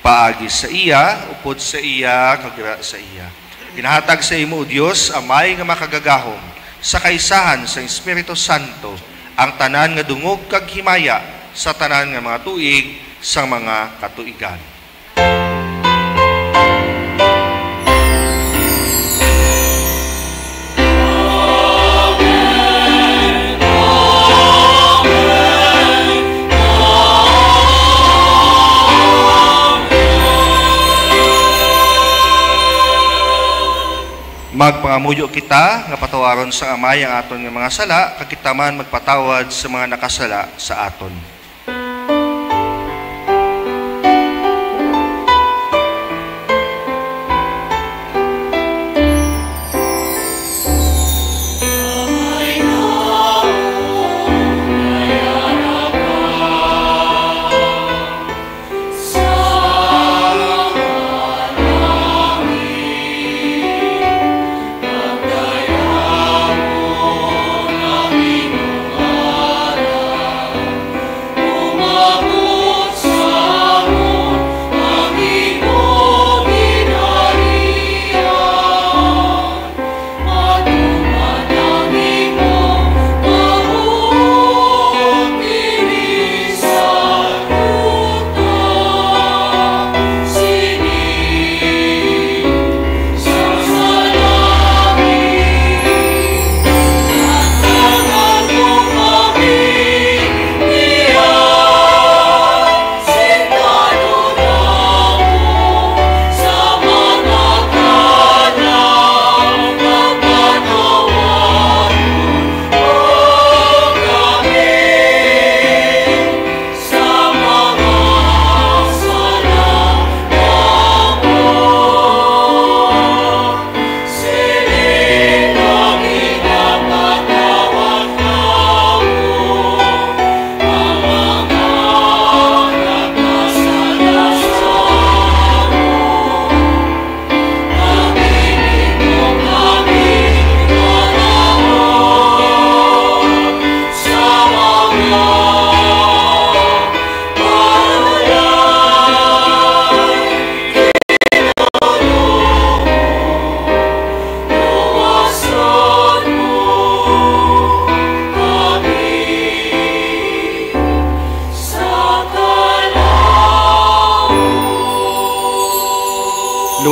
Paagi sa iya, upod sa iya, kagira sa iya. Ginahatag sa imo, O Dios, Amay nga makagagahom, sa kaisahan sa Espiritu Santo, ang tanan nga dungog kag himaya sa tanan nga mga tuig sa mga katuigan. Magpangamuyo kita nga patawaron sa Amay ang aton nga mga sala, kag kita man magpatawad sa mga nakasala sa aton.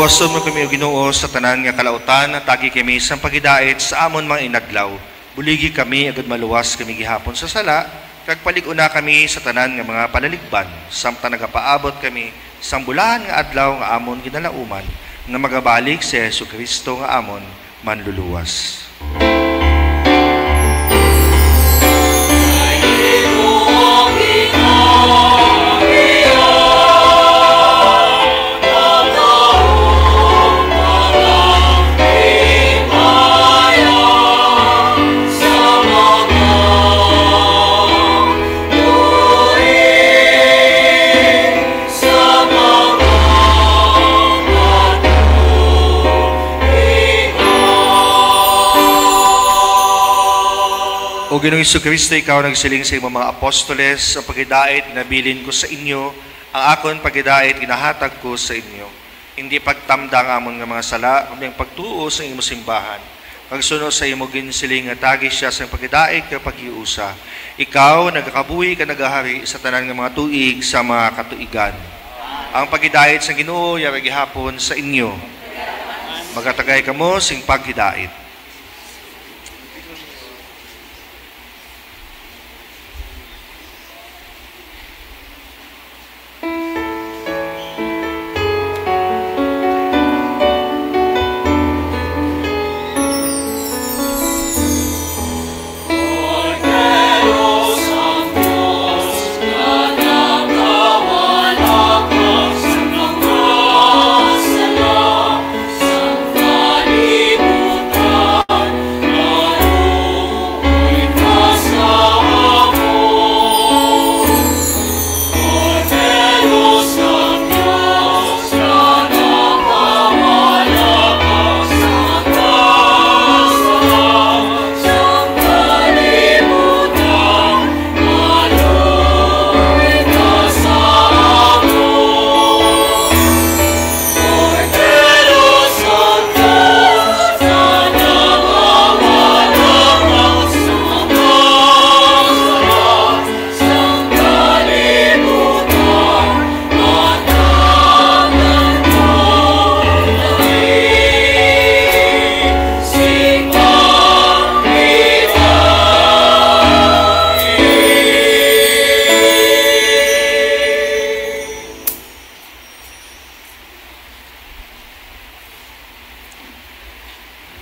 Luwason mo kami o Ginoo sa tanan nga kalautan at tagi kami sa pagidait sa amon mga inadlaw. Buligi kami agad maluwas kami gihapon sa sala, kag palig-una kami sa tanan nga mga palaligban, samtang nagapaabot kami sa bulahan nga adlaw nga amon ginalauman, nga magabalik si Jesucristo nga amon manluluwas. O Ginoong Jesucristo, ikaw nagsiling sa imong mga apostoles, ang pagidait nabilin ko sa inyo, ang akon pagidait ginahatag ko sa inyo. Hindi pagtamdang amon nga mga sala, kundi ang pagtuo sa imong simbahan. Pagsuno sa imong ginsiling nga tagi siya sa pagidait ka paghiusa. Ikaw nagakabuhi ka nagahari sa tanan nga mga tuig sa mga katuigan. Ang pagidait sa Ginoo yara gihapon sa inyo. Magatagay kamo sing paghidait.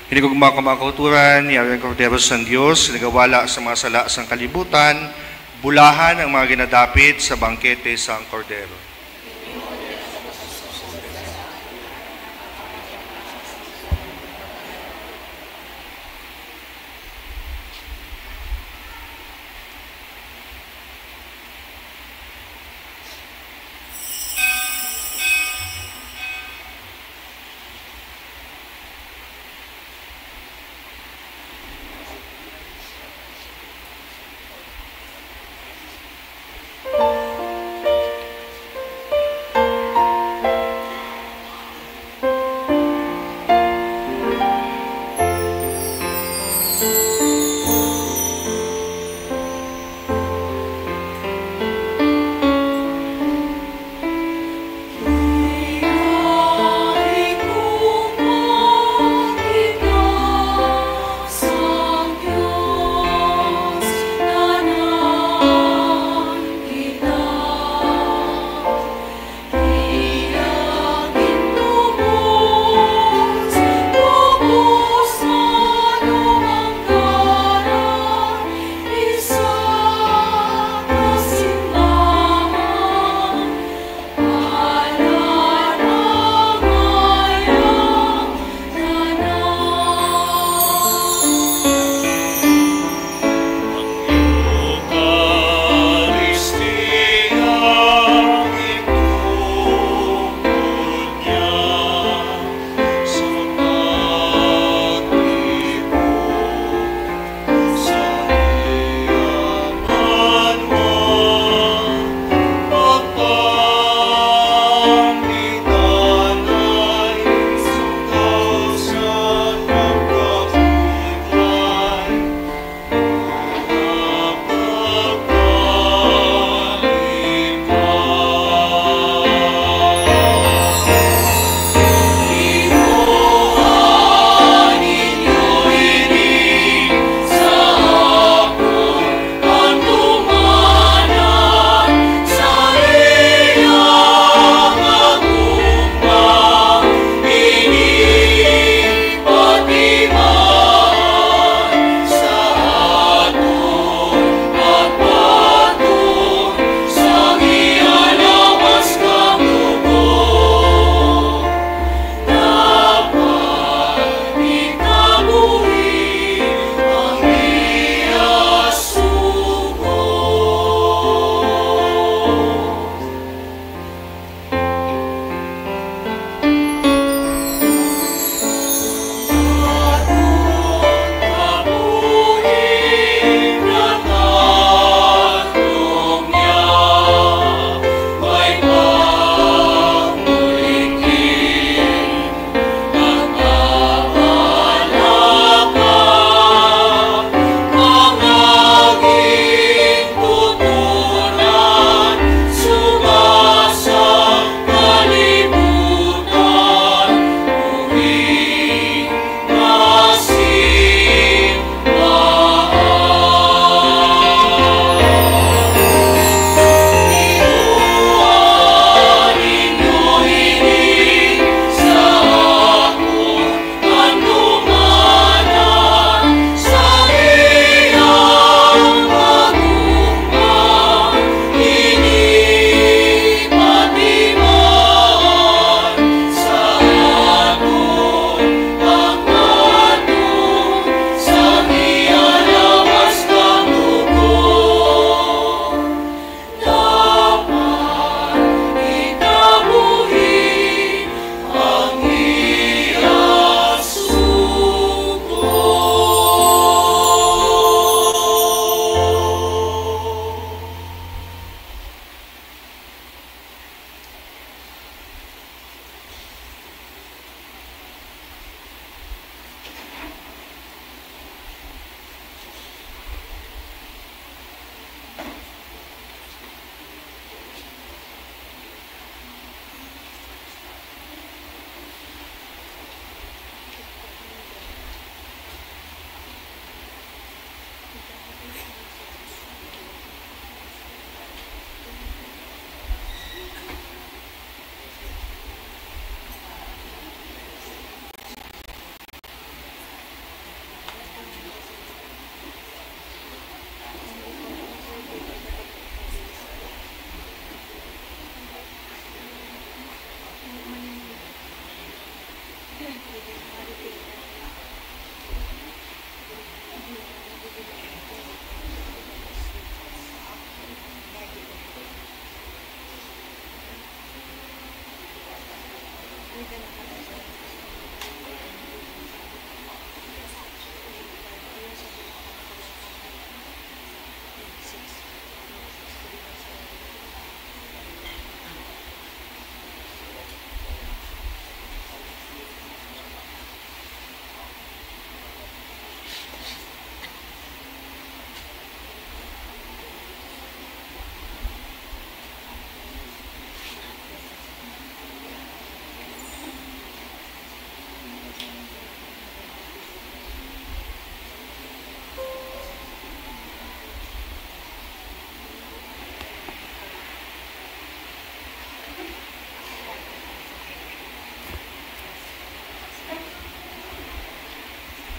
Hinigugma ko mga kauturan, yaring kordero sa Diyos, nagawala sa mga sala sa kalibutan, bulahan ang mga ginadapit sa bangkete sa kordero.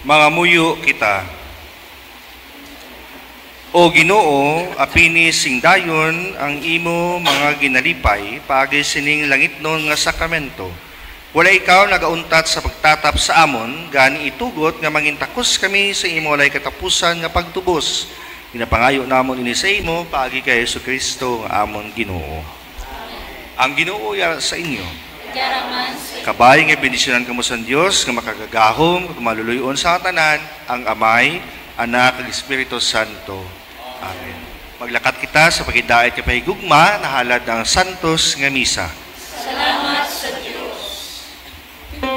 Mga muyo kita. O Ginoo, apini sing dayon ang imo mga ginalipay paagi sining langitnon nga sakramento. Wala ikaw nagauntat sa pagtatap sa amon, gani itugot nga mangintakos kami sa imo walay katapusan nga pagtubos. Ginapangayo namon ini sa imo paagi kay Jesucristo nga amon Ginoo. Ang Ginoo ya sa inyo. Kabay nga bendisyonan kamo sa Dios nga makagagahom ug maluluyon sa tanan ang Amay, Anak ug Espiritu Santo. Amen. Maglakat kita sa paghidaet kay pahigugma nahalad ang Santos nga misa. Salamat sa Diyos. Sa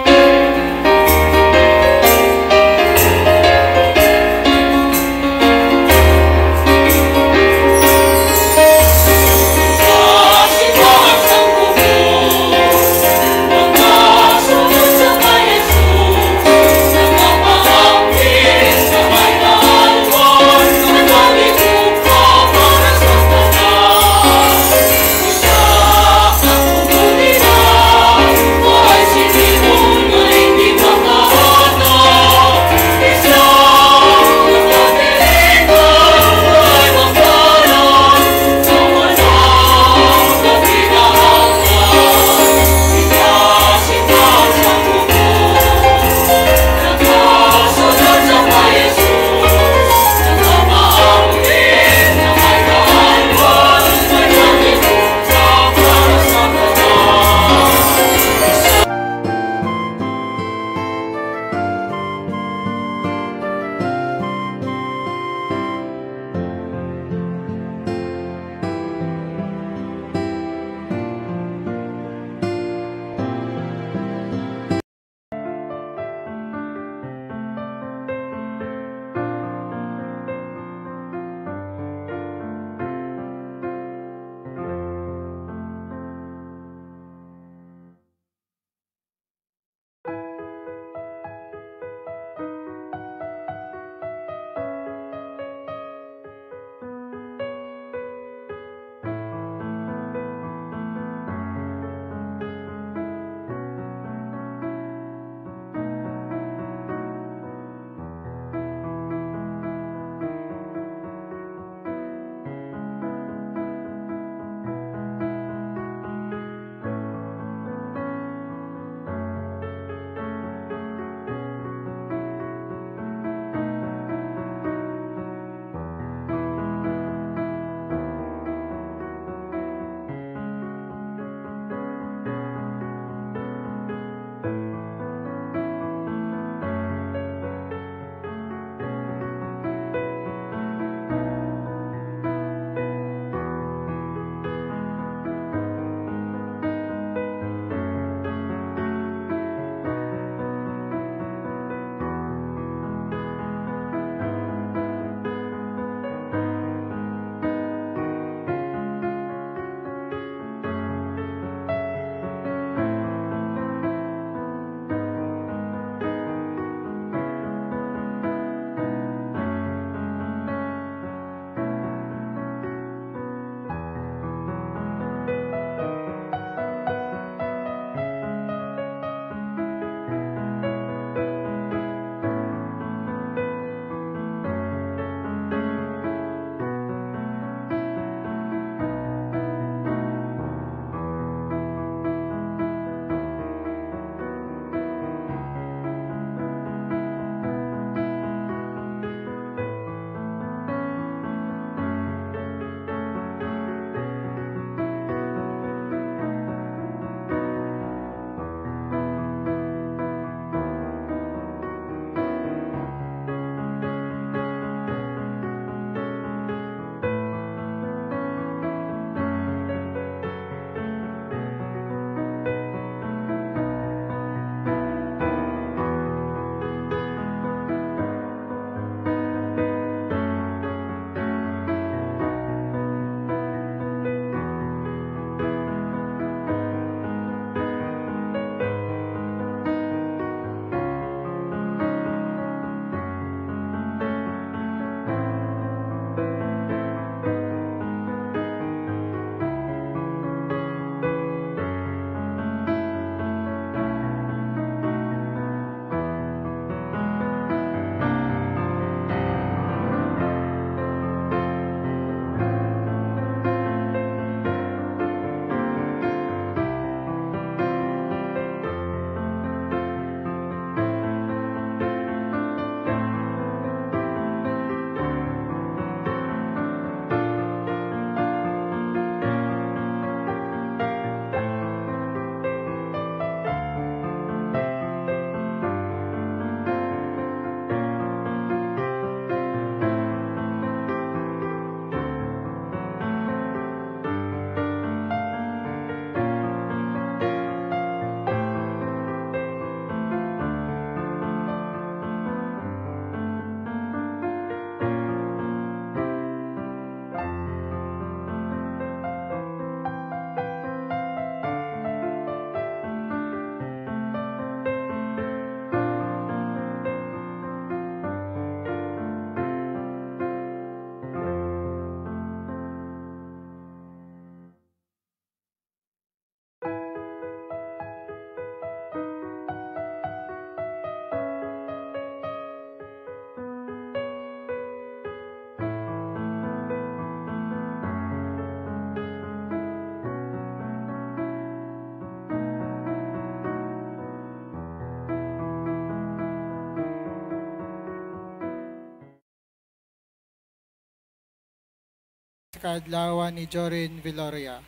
kaadlawan ni Jorin Viloria.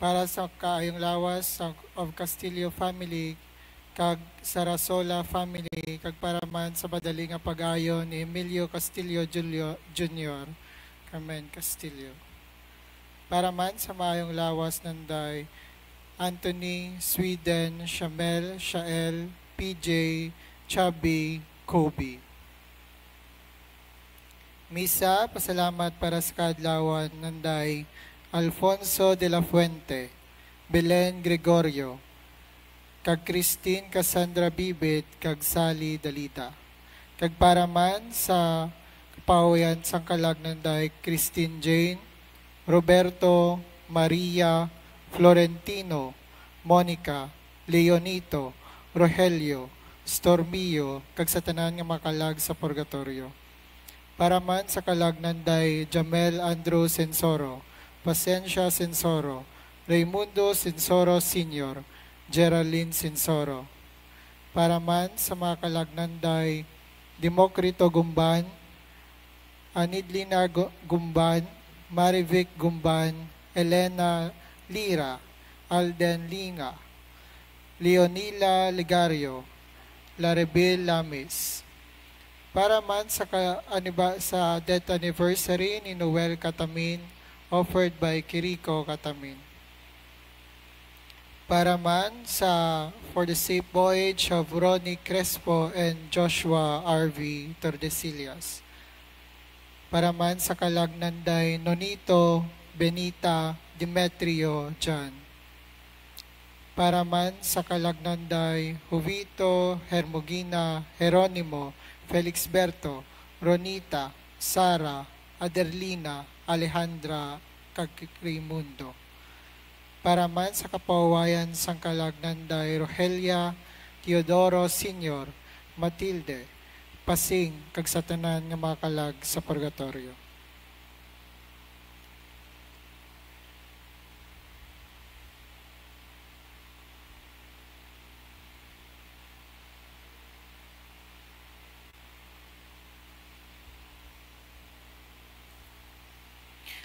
Para sa kaayong lawas of Castillo family, kag Sarasola family, kag para man sa madaling nga pag-ayon ni Emilio Castillo Jr. Carmen Castillo. Para man sa maayong lawas nanday Anthony, Sweden, Shamel, Shael, PJ, Chubby, Kobe. Misa, pasalamat para sa kaadlawan nanday Alfonso de la Fuente, Belen Gregorio, kag Christine Cassandra Bibit, kag Sally Dalita. Kag para man sa kapawayan sang kalag nanday Christine Jane, Roberto, Maria, Florentino, Monica, Leonito, Rogelio, Stormio, kag sa tanan nga makalag sa purgatorio. Para man sa kalag nanday Jamel Andrew Sensoro, Pasencia Sensoro, Raimundo Sensoro Sr., Geraldine Sensoro. Para man sa mga kalagnanday Demokrito Gumban, Anidlina Gumban, Marivic Gumban, Elena Lira, Alden Linga, Leonila Ligario, Laribel Lamis. Para man sa death anniversary ni Noel Catamin, offered by Kiriko Katamin. Para man for the safe voyage of Ronnie Crespo and Joshua R.V. Tordesillas. Para man sa kalagnanday Nonito, Benita, Demetrio, John. Para man sa kalagnanday Jovito, Hermogina, Jeronimo, Felixberto, Ronita, Sara, Aderlina, Alejandra, kag Raimundo. Para man sa kapawayan sang kalagnanday Rogelia, Teodoro Sr., Matilde, Pasing, kag sa tanan nga mga kalag sa purgatorio.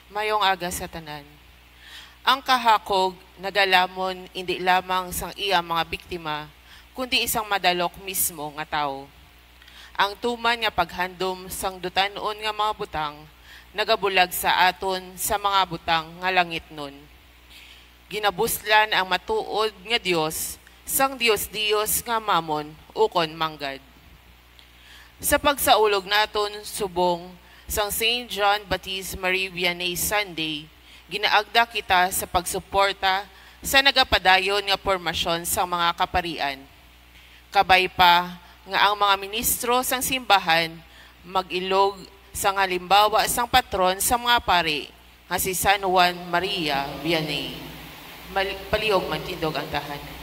Mayong aga sa tanan. Ang kahakog nagalamon hindi lamang sang iya mga biktima, kundi isang madalok mismo nga tao. Ang tuman nga paghandom sang dutanon nga mga butang, nagabulag sa aton sa mga butang nga langit nun. Ginabuslan ang matuod nga Dios, sang Dios nga mamon, ukon manggad. Sa pagsaulog naton subong, sang St. John Baptist Marie Vianney Sunday, ginaagda kita sa pagsuporta sa nagapadayon nga pormasyon sa mga kaparian. Kabay pa nga ang mga ministro sang simbahan mag-ilog sang halimbawa sang patron sa mga pari nga si San Juan Maria Vianney. Palihog mantindog ang tahanan.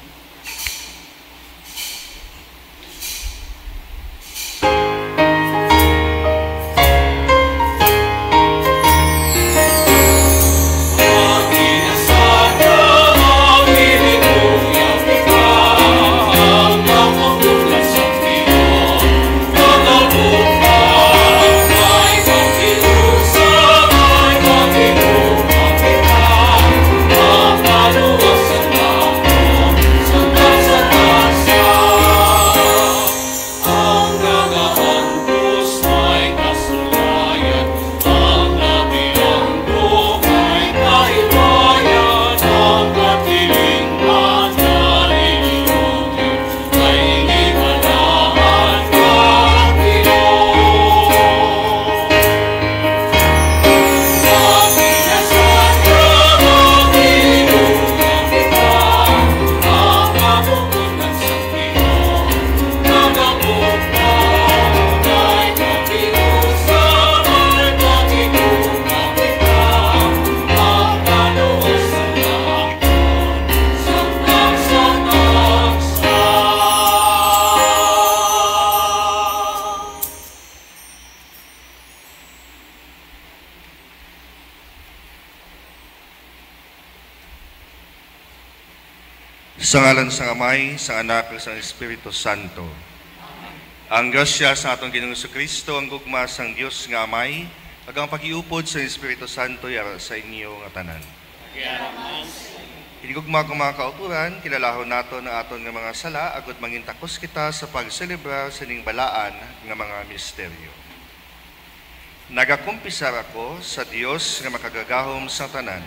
Sa ngalan sa Amay, sa Anak, at sa Espiritu Santo. Ang grasya sa atong Ginoong Kristo, ang gugma sang Dios nga Amay, Agang pag-iupod sa Espiritu Santo yara sa inyo nga tanan. Hinigugma ko mga kauturan, kilalahon nato na aton nga mga sala, agad mangintakos kita sa pagselebrar sa ning balaan nga mga misteryo. Nagakumpisar ako sa Dios nga makagagahom sa tanan,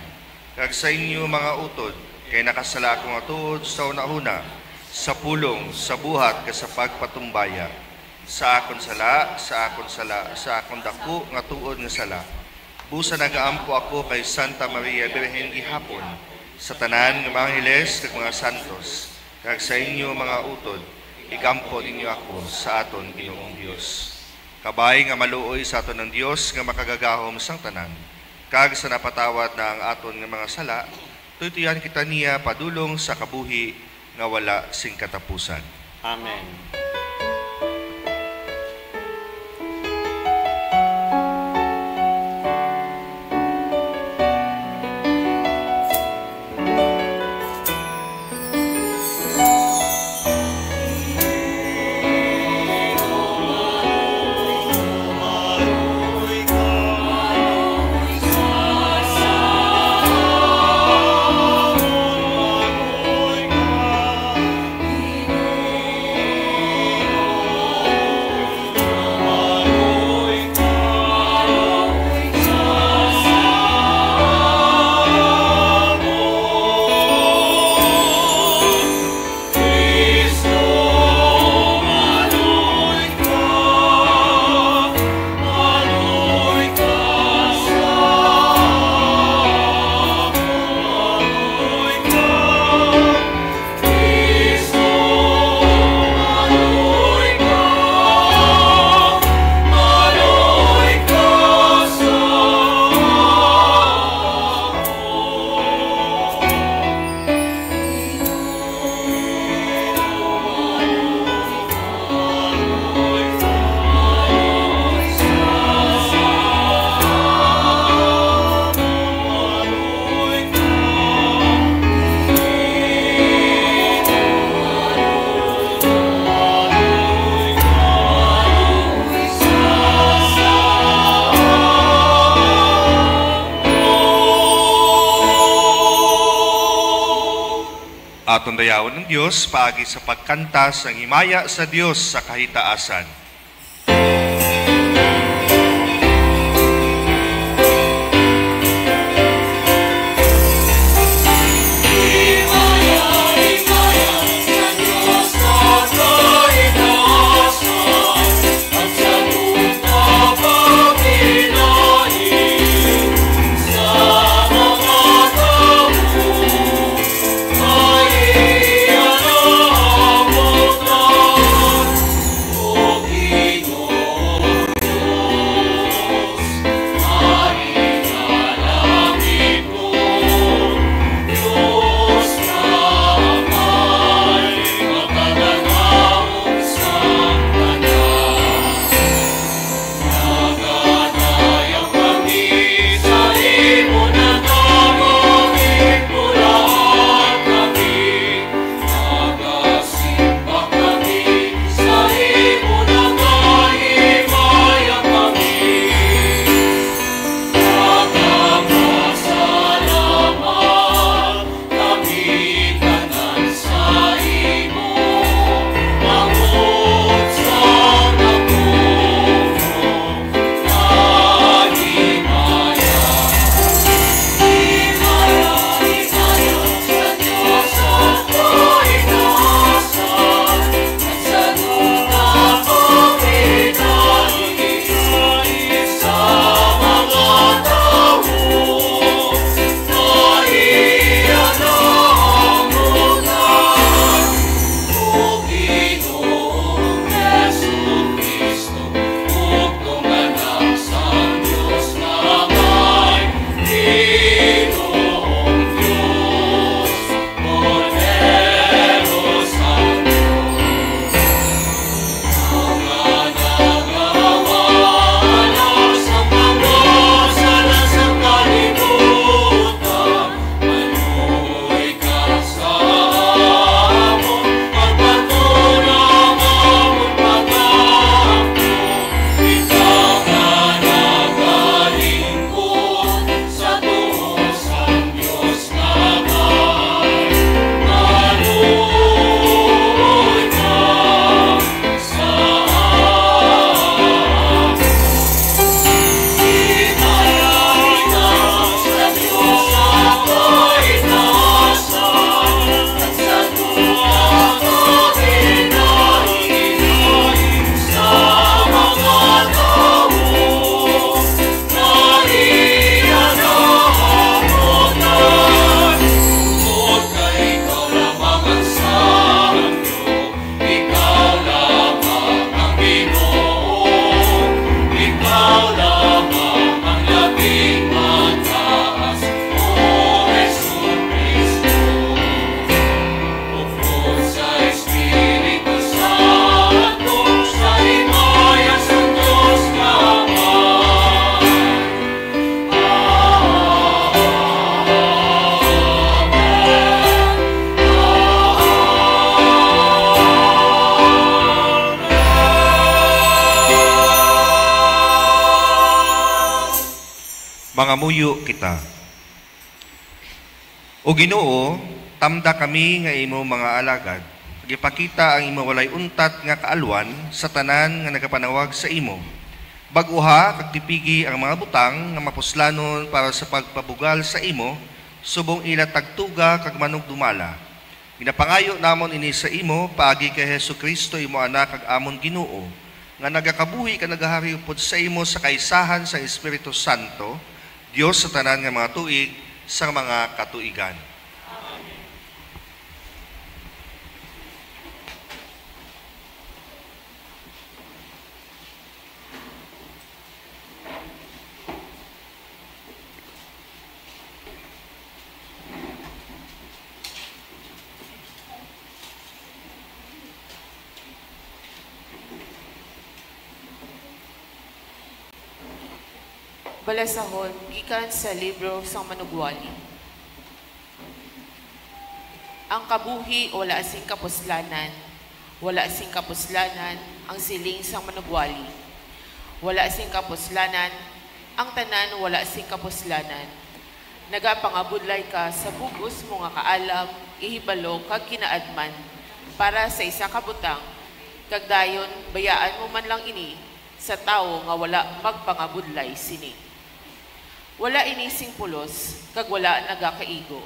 kag sa inyo mga utod, kay nakasala ako nga tuod sa una-una, sa pulong, sa buhat, sa pagpatumbaya, sa akon sala, sa akon dako nga tuod nga sala. Busa nagaampo ako kay Santa Maria Birhen gihapon, sa tanan ng mga Angeles kag mga santos, kag sa inyo mga utod, ikampo ninyo ako sa aton Ginoong Dios. Kabay nga maluoy sa aton ng Dios nga makagagahom sang tanan, kag sa napatawad na ang aton nga mga sala, tuytuyan kita niya padulong sa kabuhi nga wala sing katapusan. Amen. Atong dayawon ng Diyos, paagi sa pagkanta sa himaya sa Diyos sa kahitaasan. Oh, Mangamuyo kita. O Ginoo, tamda kami nga imo mga alagad. Gipakita ang imo walay untat nga kaalwan sa tanan nga nagapanawag sa imo. Baguha kag tipigi ang mga butang nga mapuslanon para sa pagpabugal sa imo, subong ila tagtuga kag manugdumala. Ginapangayo namon ini sa imo paagi kay Hesukristo imo anak kag amon Ginoo, nga nagakabuhi ka nagahari upod sa imo sa kaisahan sa Espiritu Santo, Dios sa tanan nga mga tuig sa mga katuigan. Balasahon, gikan sa libro sang Manugwali. Ang kabuhi wala asing kapuslanan, wala asing kapuslanan ang siling sang Manugwali. Wala asing kapuslanan, ang tanan wala asing kapuslanan. Nagapangabudlay ka sa bugos mo nga kaalam, ihibalo kag kinaadman para sa isa ka butang, kag dayon bayaan mo man lang ini sa tao nga wala magpangabudlay sini. Wala inising pulos, kag wala nagakaigo.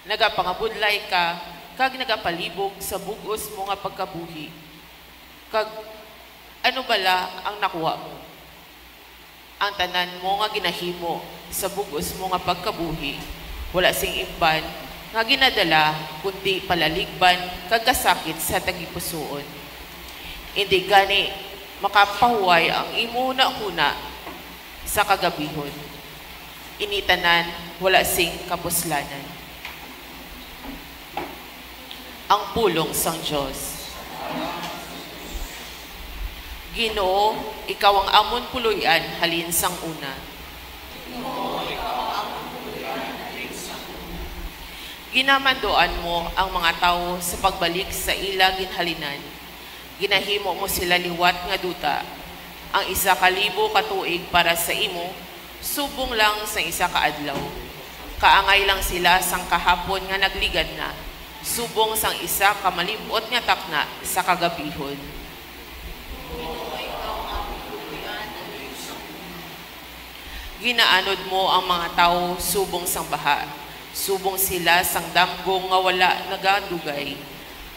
Nagapangabudlay ka, kag nagapalibog sa bugos mo nga pagkabuhi. Kag ano bala ang nakuha mo? Ang tanan mo nga ginahimo sa bugos mo nga pagkabuhi, wala sing imban, nga ginadala, kundi palaligban, kag kasakit sa tagipusoon. Hindi gani makapahuway ang imo na una sa kagabihon. Initanan, wala sing kapuslanan. Ang pulong sang Diyos. Ginoo, ikaw ang amon puluyan halin sang una. Ginamandoan mo ang mga tao sa pagbalik sa ila ginhalinan. Ginahimo mo sila liwat nga duta. Ang 1,000 katuig para sa imo, subong lang sa isa kaadlaw. Kaangay lang sila sang kahapon nga nagligad na, subong sang isa kamalibot nga takna sa kagabihon. Ginaanod mo ang mga tao subong sang baha, subong sila sang damgong nga wala nagadugay,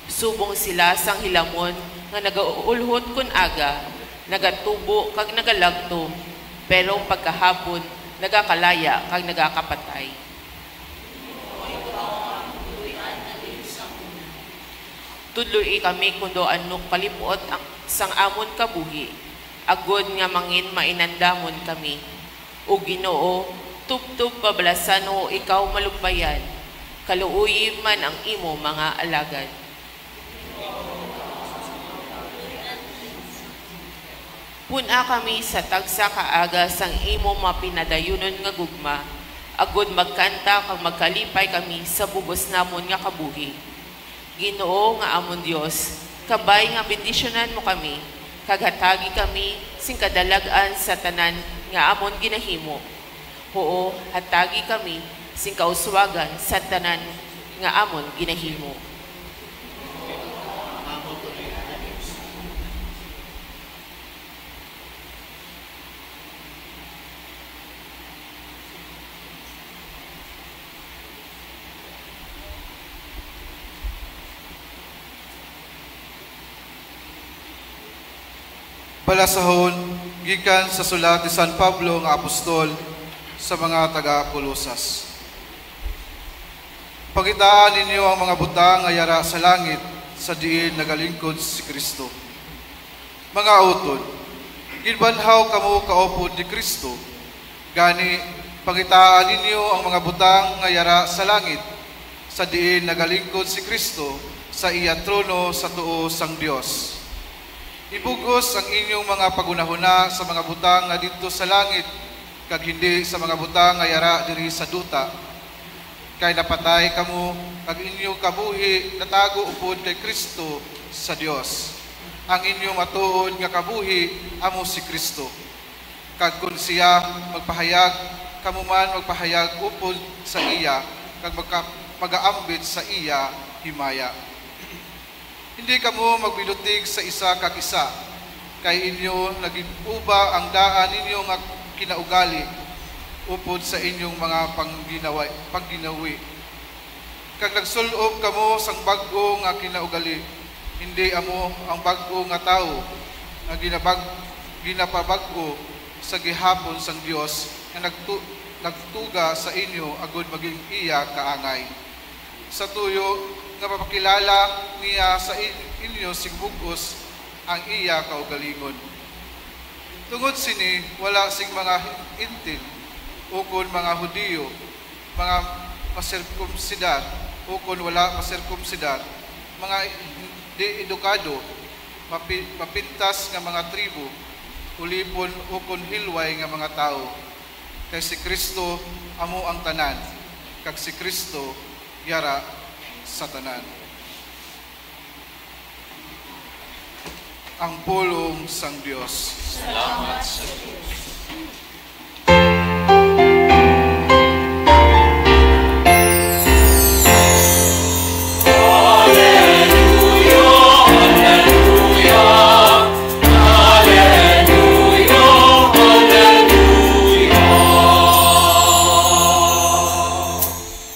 subong sila sang hilamon nga nagaulhot kun aga, nagatubo kag nagalagto, pero pagkahapon, nagakalaya kag nagakapatay. Tudloy kami kundo anong kalimuot ang sang amon kabuhi, agod nga mangin mainandamon kami. O Ginoo, tubtub pabalasan o ikaw malugbayan, kaluuyi man ang imo mga alagad. Puna kami sa tagsa kaaga sang imo mapinadayunon nga gugma, agod magkanta kag magkalipay kami sa bubos namon nga kabuhi. Ginoo nga amon Dios, kabay nga bendisyonan mo kami, kag hatagi kami sing kadalagan sa tanan nga amon ginahimo. Oo, hatagi kami sing kauswagan sa tanan nga amon ginahimo. Balasahon, gikan sa sulat ni San Pablo nga apostol sa mga taga-Kolosas. Pagitaan ninyo ang mga butang nga yara sa langit sa diin nagalingkod si Kristo. Mga utod, ginbanhaw kamo kaupod ni Kristo, gani pagitaan ninyo ang mga butang nga yara sa langit sa diin nagalingkod si Kristo sa iya trono sa tuo sang Dios. Ibugos ang inyong mga pagunahuna sa mga butang nga dito sa langit, kag hindi sa mga butang nga yara diri sa duta. Kay napatay kamo, kag inyong kabuhi natago upod kay Kristo sa Dios. Ang inyong matuod nga kabuhi amo si Kristo. Kag kun siya magpahayag, kamuman magpahayag upod sa iya kag mag-aambit sa iya himaya. Hindi kamo magbilutig sa isa kag isa, kay inyo naging uba ang daan ninyo nga kinaugali upod sa inyong mga pangginawi. Kag nagsulob kamo sang bag-o nga kinaugali, hindi amo ang bag-o nga tao nga ginapabag-o sa gihapon sang Dios nga nagtuga sa inyo agud maging iya kaangay. Sa tuyo nga mapakilala niya sa inyo sing bug-os ang iya kaugalingon. Tungod sini wala sing mga intin ukon mga Hudiyo, mga masirkumsidar ukon wala masirkumsidar, mga di edukado, mapintas nga mga tribo, ulipon ukon hilway nga mga tao. Kay si Kristo amo ang tanan, kag si Kristo yara sa tanan. Ang pulong sang Dios. Salamat sa Diyos.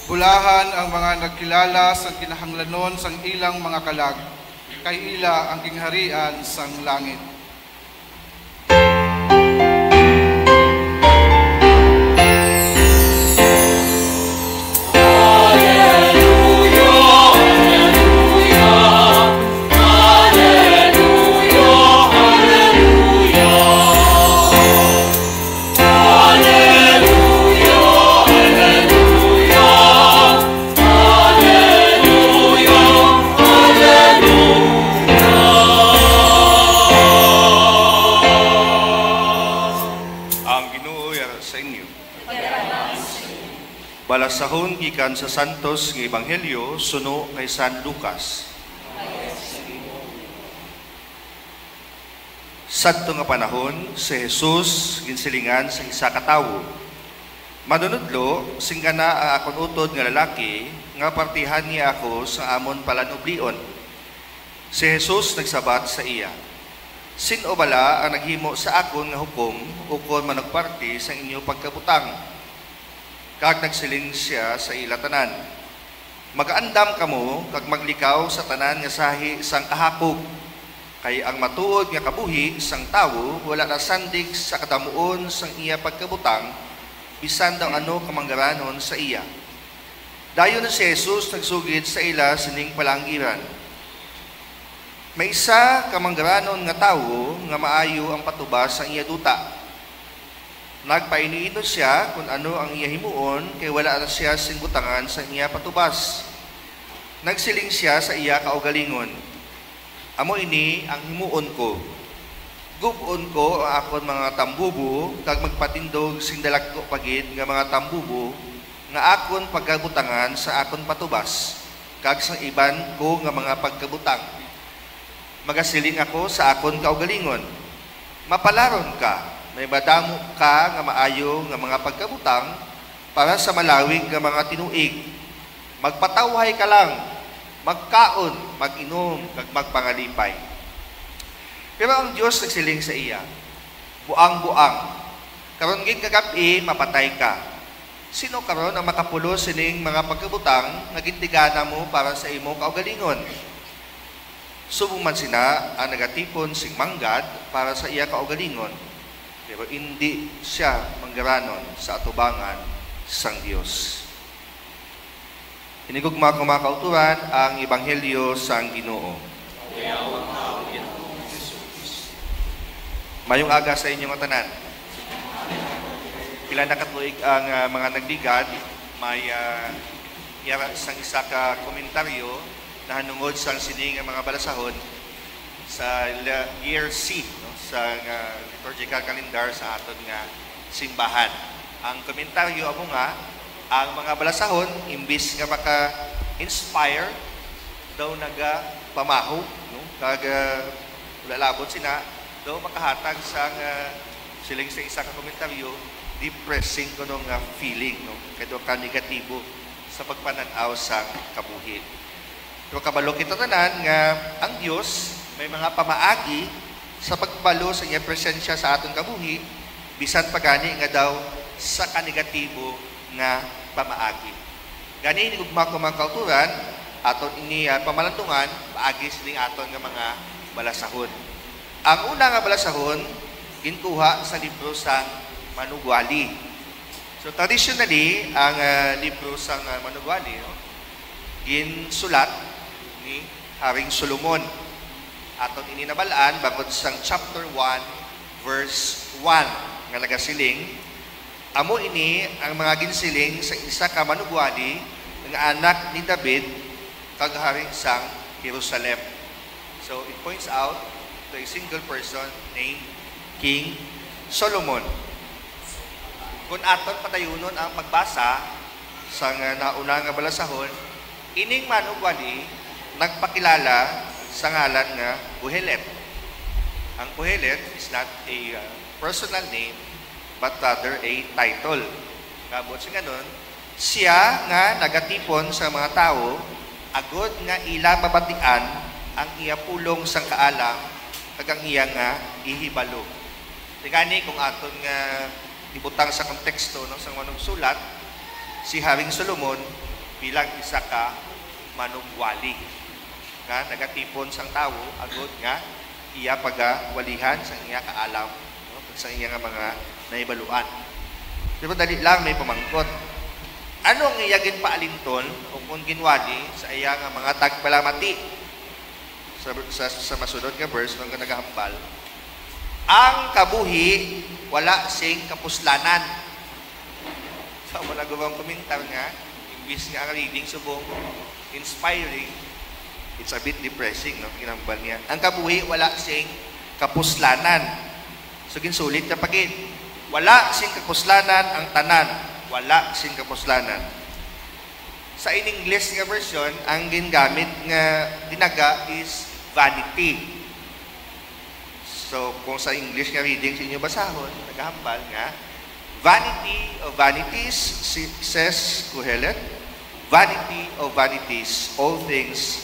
Bulahan ang mga nagkilala sa kinahanglanon sang ilang mga kalag, kay ila ang kingharian sang langit. Balasahon gikan sa Santos nga Ebanghelyo suno kay San Lucas. Sadto nga panahon, si Jesus ginsilingan sa isa ka tawo. Manunodlo, singgana ang akon utod nga lalaki nga partihan niya ako sa amon palanublion. Si Jesus nagsabat sa iya, "Sino bala ang naghimo sa akon nga hukom ukon managparti sa inyo pagkabutang?" Kag nagsiling siya sa ila tanan, "Magaandam kamo kag maglikaw sa tanan nga sahi sang kahakog, kay ang matuod nga kabuhi sang tawo wala na sandig sa kadamuon sang iya pagkabutang, bisan daw ano kamanggaranon sa iya." Dayon na si Jesus nagsugid sa ila sining palangiran, "May isa kamanggaranon nga tawo nga maayo ang patubas sang iya duta. Nagpainiino siya kung ano ang iya himuon, kay wala na siya singbutangan sa iya patubas. Nagsiling siya sa iya kaugalingon, 'Amo ini ang himuon ko. Gubon ko ang akon mga tambubo, kag magpatindog sing dalagko pagid nga mga tambubo, nga akon pagkabutangan sa akon patubas, kag sa iban ko nga mga pagkabutang. Magasiling ako sa akon kaugalingon, mapalaron ka, may madamo ka nga maayo nga mga pagkabutang para sa malawig nga mga tinuig. Magpatawhay ka lang, magkaon, mag-inom, kag magpangalipay." Pero ang Diyos nagsiling sa iya, "Buang-buang, karon gid kagabi mapatay ka. Sino karon ang makapulo sining mga pagkabutang nga gintigana mo para sa imo kaugalingon?" Subong man sina ang nagatipon sing manggad para sa iya kaugalingon, pero hindi siya manggaranon sa atubangan sang Dios. Hinigugma ko mga kauturan ang Ebanghelyo sang Ginoo. Mayong aga sa inyong tanan. Pila na katuig ang mga nagligad, may yara sang isa ka komentaryo na hanungod sang sining mga balasahon sa year C, no? Sa liturgical calendar sa aton nga simbahan. Ang komentaryo amo nga, ang mga balasahon imbis nga maka-inspire daw naga-pamaho, no? Kag lalabot sina daw makahatag sang siling sa isa ka komentaryo, depressing ko nung feeling, no? Kaya ka negatibo sa pagpananaw sa kabuhi. Pero kabalo kita tanan nga ang Dios may mga pamaagi sa pagbalo sa iya presensya sa aton kabuhi, bisan pagani nga daw sa kanegatibo nga pamaagi. Gani ni ugma ko mga kauturan, aton ini pamalantungan, paagi sining aton nga mga balasahon. Ang una nga balasahon, ginkuha sa libro sang Manugwali. So traditionally, ang libro sang Manugwali, no, ginsulat ni Haring Solomon. Aton ini nabalaan bangod sang chapter 1 verse 1 nga nagasiling, amo ini ang mga ginsiling sa isa ka manugwali nga anak ni David kag haring sang Jerusalem. So it points out to a single person named King Solomon. Kung aton patayunon ang pagbasa sa nauna nga balasahon, ining manugwali nagpakilala sa ngalan nga Kohelet. Ang Kohelet is not a personal name, but rather a title. Kabot sa ganon, siya nga nagatipon sa mga tao, agod nga ila mabatian ang iya pulong sang kaalam, kag ang iya nga ihibalo. Tigani kung aton nga ibutang sa konteksto no, sa manugsulat, si Haring Solomon bilang isa ka manugwali nga nagatipon sang tao agud nga iya pagawalihan sa iya kaalam, no, sa iya nga mga naibaluan. Pero dali lang may pamangkot. Ano ang iya ginpaalinton o kung ginwali sa iya nga mga tagpalamati? Sa masunod nga verse nung nagahambal, ang kabuhi wala sing kapuslanan. So wala gawang komentar nga, imbis nga ang reading subong inspiring, it's a bit depressing, no? Ginambal niya. Ang kabuhi, wala sing kapuslanan. So, ginsulit na pagin. Wala sing kapuslanan ang tanan. Wala sing kapuslanan. Sa in-English nga version, ang gingamit nga dinaga is vanity. So, kung sa English nga reading sa inyo basahon, naghahambal nga, vanity of vanities, says Kohelet, vanity of vanities, all things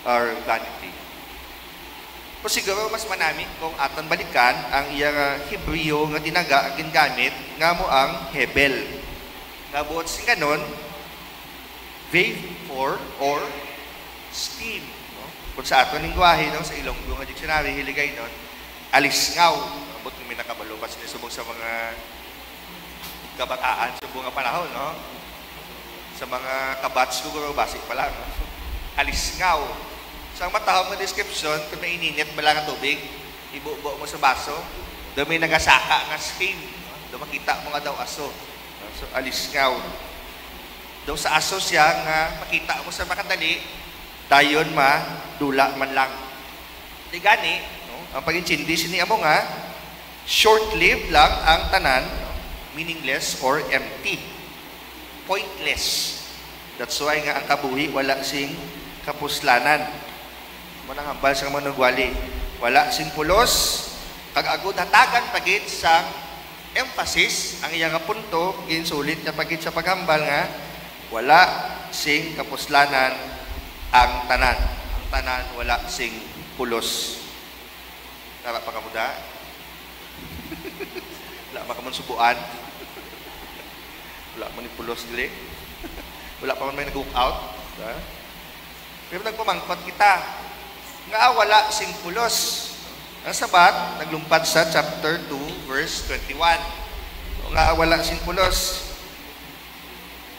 are vanity. O siguro mas manami kung aton balikan ang iyang Hebreo nga dinaga ang gingamit nga mo ang Hebel. Nga buot sing kanon, vapor or steam. No? Kung sa aton lingwahe, no, sa Ilonggo nga dictionary, hiligay nun, alisngaw. Abot kami nakabalo kasi nisubong sa mga kabataan sa buong panahon, no? Sa mga kabats siguro, basic pa lang. No? Alisngaw. So, ang matahong na description, kung naininit ba lang ang tubig, ibubo mo sa baso, doon may nagasaka nga steam. No? Doon makita mo nga daw aso. No? So, alisngaw. Doon sa aso siya nga makita mo sa makadali, dayon dula man lang. Di gani, no? Ang pag-intindi sini amo nga, short-lived lang ang tanan, meaningless or empty. Pointless. That's why nga ang kabuhi wala sing kapuslanan. Manang hambal sa manugwali. Wala sing pulos, kag-agud hatagan pagit sa emphasis ang iyang punto, ginsulit na pagit sa paghambal nga wala sing kapuslanan ang tanan. Ang tanan wala sing pulos. Tara pa kamuda. Wala pa ka man subuan. Wala man pulos dili. Wala pa man may nag-hook out. Diba? Pero nagpamangkot kita. Nga wala sing pulos. Ang sabat, naglumpad sa chapter 2, verse 21. So, nga wala sing pulos.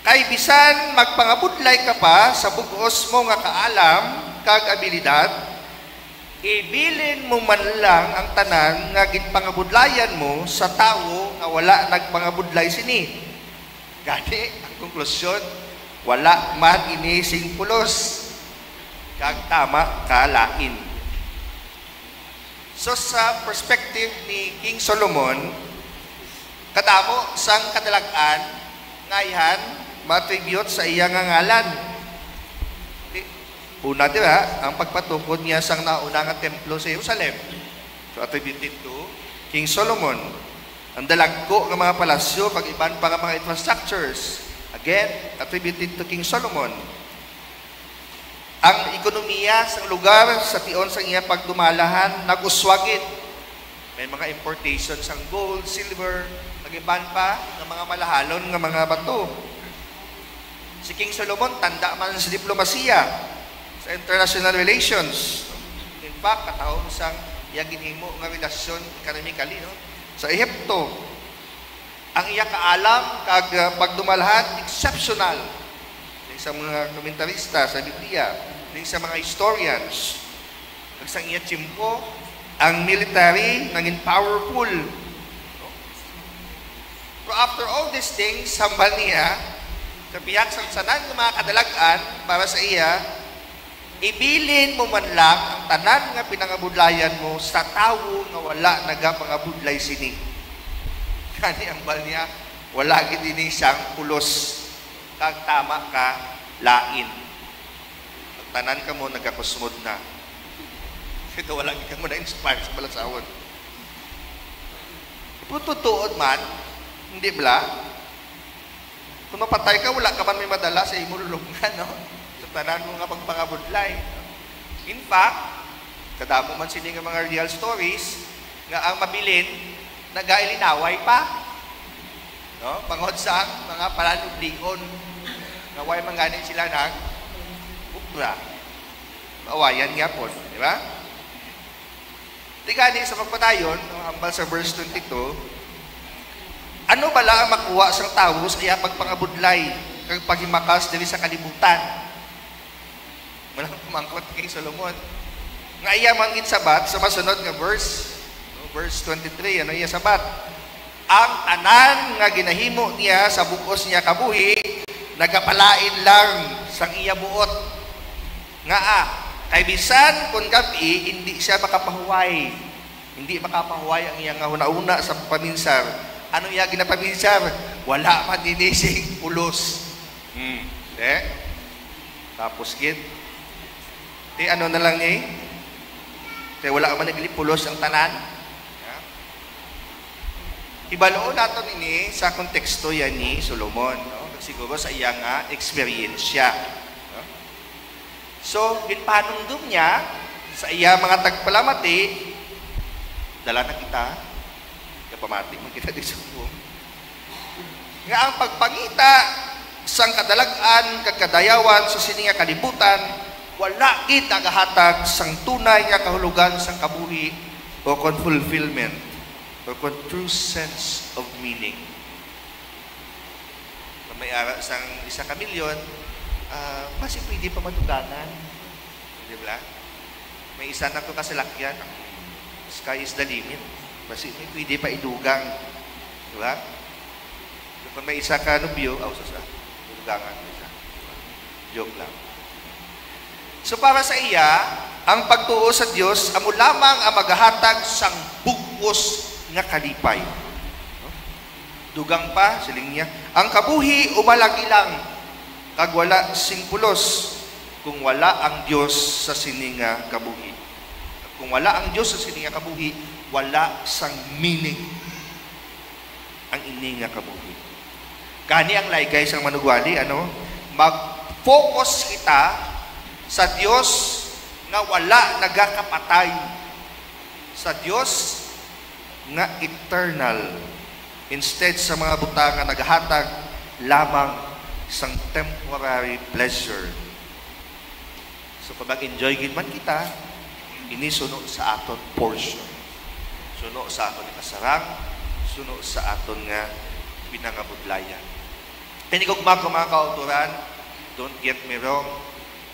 Kay bisan magpangabudlay ka pa sa bugos mo nga kaalam, kag abilidad, ibilin mo man lang ang tanan nga ginpangabudlayan mo sa tawo nga wala nagpangabudlay sini. Gani, ang konklusyon, wala man ini sing pulos. Kag tama kalain. So sa perspective ni King Solomon, kadamo sang kadalagan ngayan matribute sa iyang ngalan. Una, di ba, ang pagpatukod niya sang nauna nga templo sa Jerusalem. So attributed to King Solomon. Ang dalagko ng mga palasyo, kag iban pa nga mga infrastructures, again, attributed to King Solomon. Ang ekonomiya sa lugar sa tion sa iya pagdumalahan, nag-uswagid. May mga importations ng gold, silver, nag-iban pa ng mga malahalon ng mga bato. Si King Solomon, tanda man sa diplomasiya, sa international relations. In fact, katahong sang iya ginhimo nga relasyon economically, no? Sa Ehipto, ang iya kaalam kag pagdumalahan exceptional. Sa mga komentarista sa Biblia, sa mga historians, kag sa iya tiyempo, ang military naging powerful. No? Pero after all these things, sambal niya, sa piyak sa sanan ng mga kadalagan para sa iya, ibilin mo man lang ang tanan nga pinangabudlayan mo sa tawo nga wala nagapangabudlay sini. Kani ang bal niya, wala gid ini siyang pulos kag tama ka lain. Ang tanan ka mo nagakusmod na. Ito wala gid ka mo na-inspire sa balasawon. Pututuod man, hindi bala? Kung mapatay ka, wala ka man may madala sa imo lulungan, no? Sa tanan mo nga pagpangabudlay. In fact, kadamo man sini nga mga real stories nga ang mabilin nagailinaway pa. No? Pangod sa mga palanublion nga way mangani sila nag ubra. Maawayan nga po, di ba? Tigani sa pagpatayon, hambal sa verse 22, ano bala ang makuha sa tao sa iya pagpangabudlay kag paghimakas diri sa kalibutan? Walang kumangkot kay Solomon. Nga iya mangin sabat sa masunod nga verse, no, verse 23, ano iya sabat? Ang tanan nga ginahimo niya sa bukos niya kabuhi, nagapalain lang sang iya buot. Nga kay bisan kun gabi hindi siya makapahuway. Hindi makapahuway ang iya nga una-una sa paminsar. Ano iya ginapaminsar? Wala man dinising pulos. Tapos gid. Ano na lang niya? Wala man naglipulos ang tanan. Ibaloon natin ini sa konteksto yan ni Solomon, no? Siguro sa iya nga experience siya. No? So, ginpanungdum niya sa iya mga tagpalamati, dala na kita, kapamati mo kita di sumbong. Nga ang pagpangita sang kadalagan kagkadayawan sa sininga kalibutan, wala gid nagahatag sang tunay nga kahulugan sang kabuhi o fulfillment or true sense of meaning. Kung may ara sang 1 milyon, kasi pwede pa matuganan. Di ba? May isa na ito kasalakyan, sky is the limit. Kasi may pwede pa idugang. Di ba? Kung may isa ka nubyo, idugangan mo isa. Joke lang. So para sa iya, ang pagtuo sa Dios amo lamang ang maghahatag sang bugos nga kalipay. Dugang pa siling niya, ang kabuhi umalagi lang kag wala sing pulos kung wala ang Dios sa sininga kabuhi. Kung wala ang Dios sa sininga kabuhi, wala sang meaning ang ininga kabuhi. Kani ang laygay sang manugwali, mag-focus kita sa Dios nga wala nagakapatay, sa Dios nga eternal, instead sa mga butang nga naghahatag lamang sang temporary pleasure. So kapag enjoy gid man kita, ini suno sa aton portion, suno sa aton kasarang, suno sa aton nga pinangabudlayan. Kani kog mga kauturan, don't get me wrong,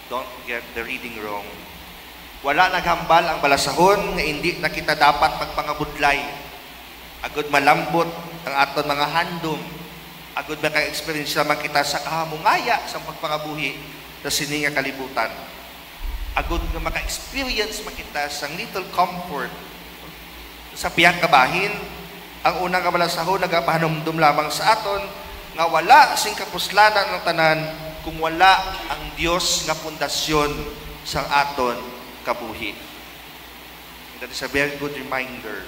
don't get the reading wrong. Wala naghambal ang balasahon nga hindi na kita dapat magpangabudlay. Agud malambot ang aton mga handom. Agud maka-experience naman kita sa kahamungaya sa pagpangabuhi sa sininga kalibutan. Agud nga maka-experience man kita sa little comfort sa piyang kabahin. Ang unang kabalasahon nagapahanumdum lamang sa aton nga wala sing kapuslanan ng tanan kung wala ang Dios nga pundasyon sang aton kabuhi. That is a very good reminder.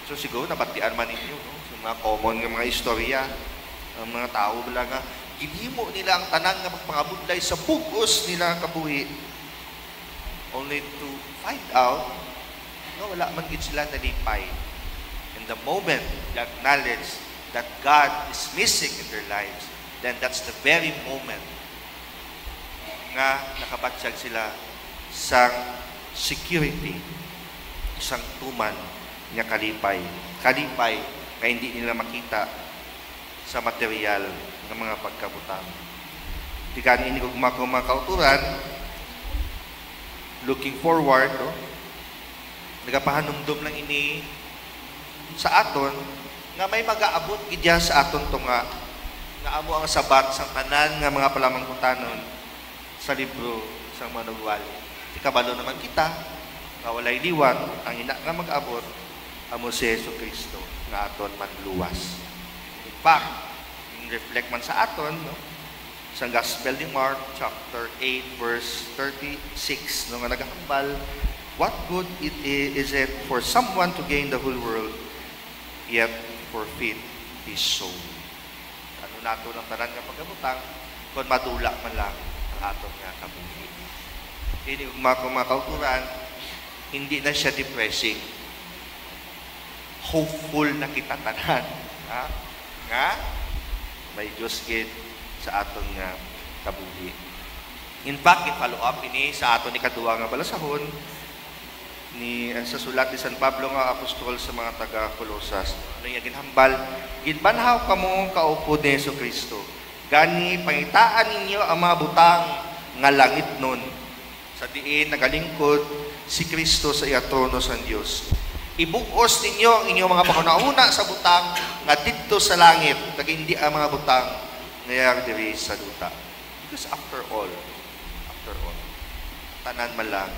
So siguro nabatian man ninyo, no? So, mga common nga mga istorya, ang mga tao wala nga, ginhimo nila ang tanan nga magpangabudlay sa bugos nila kabuhi. Only to find out, no, wala man gid sila nalipay. And the moment they acknowledge that God is missing in their lives, then that's the very moment nga nakabatsag sila sa security, isang tuman nga kalipay. Kalipay kaya hindi nila makita sa material ng mga pagkabutang. Di kanin ko mga kauturan, looking forward, no? Nagapahanumdum lang ini sa aton nga may mag-aabot gidya sa aton to nga amo ang sabat sang tanan nga mga palamangkutanon sa libro sang manugwali. Di kabalo naman kita, kawalay liwat, ang ina nga mag-abot, amo si Jesucristo nga aton manluwas. In fact, reflect man sa aton, no? Sa Gospel ni Mark, chapter 8, verse 36, no, nga nagahambal, what good is it for someone to gain the whole world, yet forfeit his soul? Ano nato ng tanan nga pagkabutang, kung madula man lang ang aton nga kabuhi. Hindi mga kauturan, hindi na siya depressing. Hopeful na kita tanan. Ha? Nga, may Diyos gid sa aton nga kabuhi. In fact, i-follow up ini sa aton ni kaduwa nga balasahon ni sa sulat ni San Pablo nga apostol sa mga taga Colosas. Ano yung ginhambal? Ginbanhaw kamo kaupod ni Jesucristo. Gani pangitaan ninyo ang mga butang nga langit nun. Sa diin nagalingkod si Kristo sa iya trono sa Dios. Ibugos ninyo ang inyong mga pangunahuna sa butang nga didto sa langit, kag hindi ang mga butang ngayang diri sa duta. Because after all, tanan man lang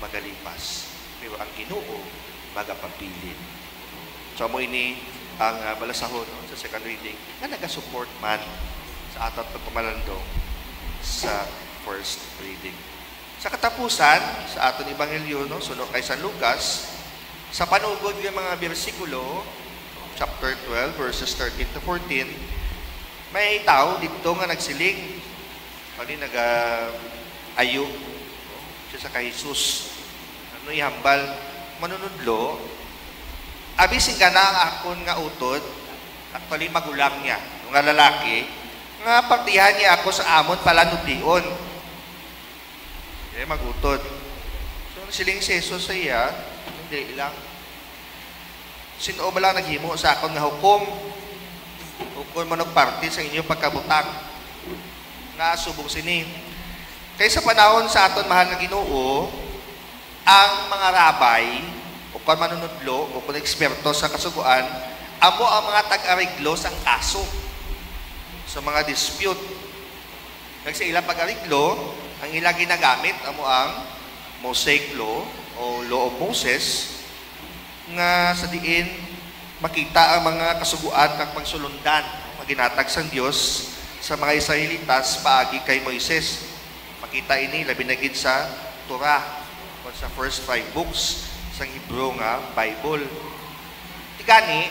magalipas. Pero ang Ginoo magapabilin. So mo ini ang balasahon, no, sa second reading nga naga-support man sa atat na pumalandong sa first reading. Sa katapusan, sa aton Ebanghelyo, no, sunod kay San Lucas, sa panugod ng mga bersikulo, chapter 12, verses 13 to 14, may tao dito nga nagsiling, pali nag-ayo, no, siya sa kay Jesus. Ano ihambal, manunudlo, abisin ka na ang akon nga utod, actually magulang niya, nga lalaki, nga partihan niya ako sa amon palanution. Magutod. So, siling si Jesus sa iya, hindi lang. Sino ba lang naghimo sa akon nga hukom? Hukom mo nagparti sa inyong pagkabutang. Nga subong sini. Kaysa panahon sa aton mahal na Ginoo, ang mga rabay, o kung manunudlo, o kung eksperto sa kasuguan, amo ang mga tag-ariglo sa kaso, sa mga dispute. Kasi ilang pag-ariglo, ang ilang ginagamit, amo ang Mosaic Law, o Law of Moses, nga sa diin, makita ang mga kasuguan kag pagsulundan, maginatag sang Dios sa mga Israelitas paagi kay Moises. Makita ini, labi na gid sa Torah, o sa first 5 books sa Hebrew nga Bible. Tigani,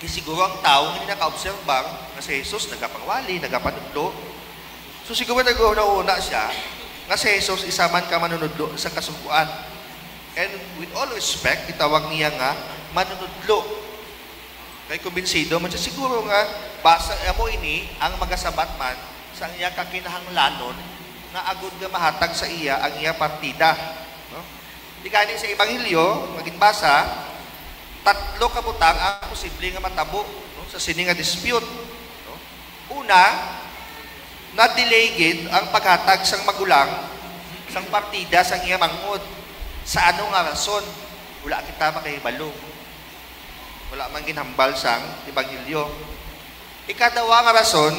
siguro ang tao hindi naka-obserbar nga si Jesus nagapangwali, nagapanudlo. So siguro nag-una siya nga si Jesus isa man ka manunudlo sa kasuguan. And with all respect, itawag niya nga manunudlo. Kay kumbinsido man siya siguro nga basa mo ini ang magasabat man sa iya kakinahanglanon nga agud nga mahatag sa iya ang iya partida. No? Di kani sa Ebanghelyo, maging basa, 3 kabutang ang posible nga matabo, no, sa sini nga dispute. No? Una, na-delay gid ang paghatag sang magulang sang partida sang iya mangod. Sa ano nga rason? Wala kita makahibalo. Wala man ginhambal sang Ebanghelyo. Ikadawa nga rason,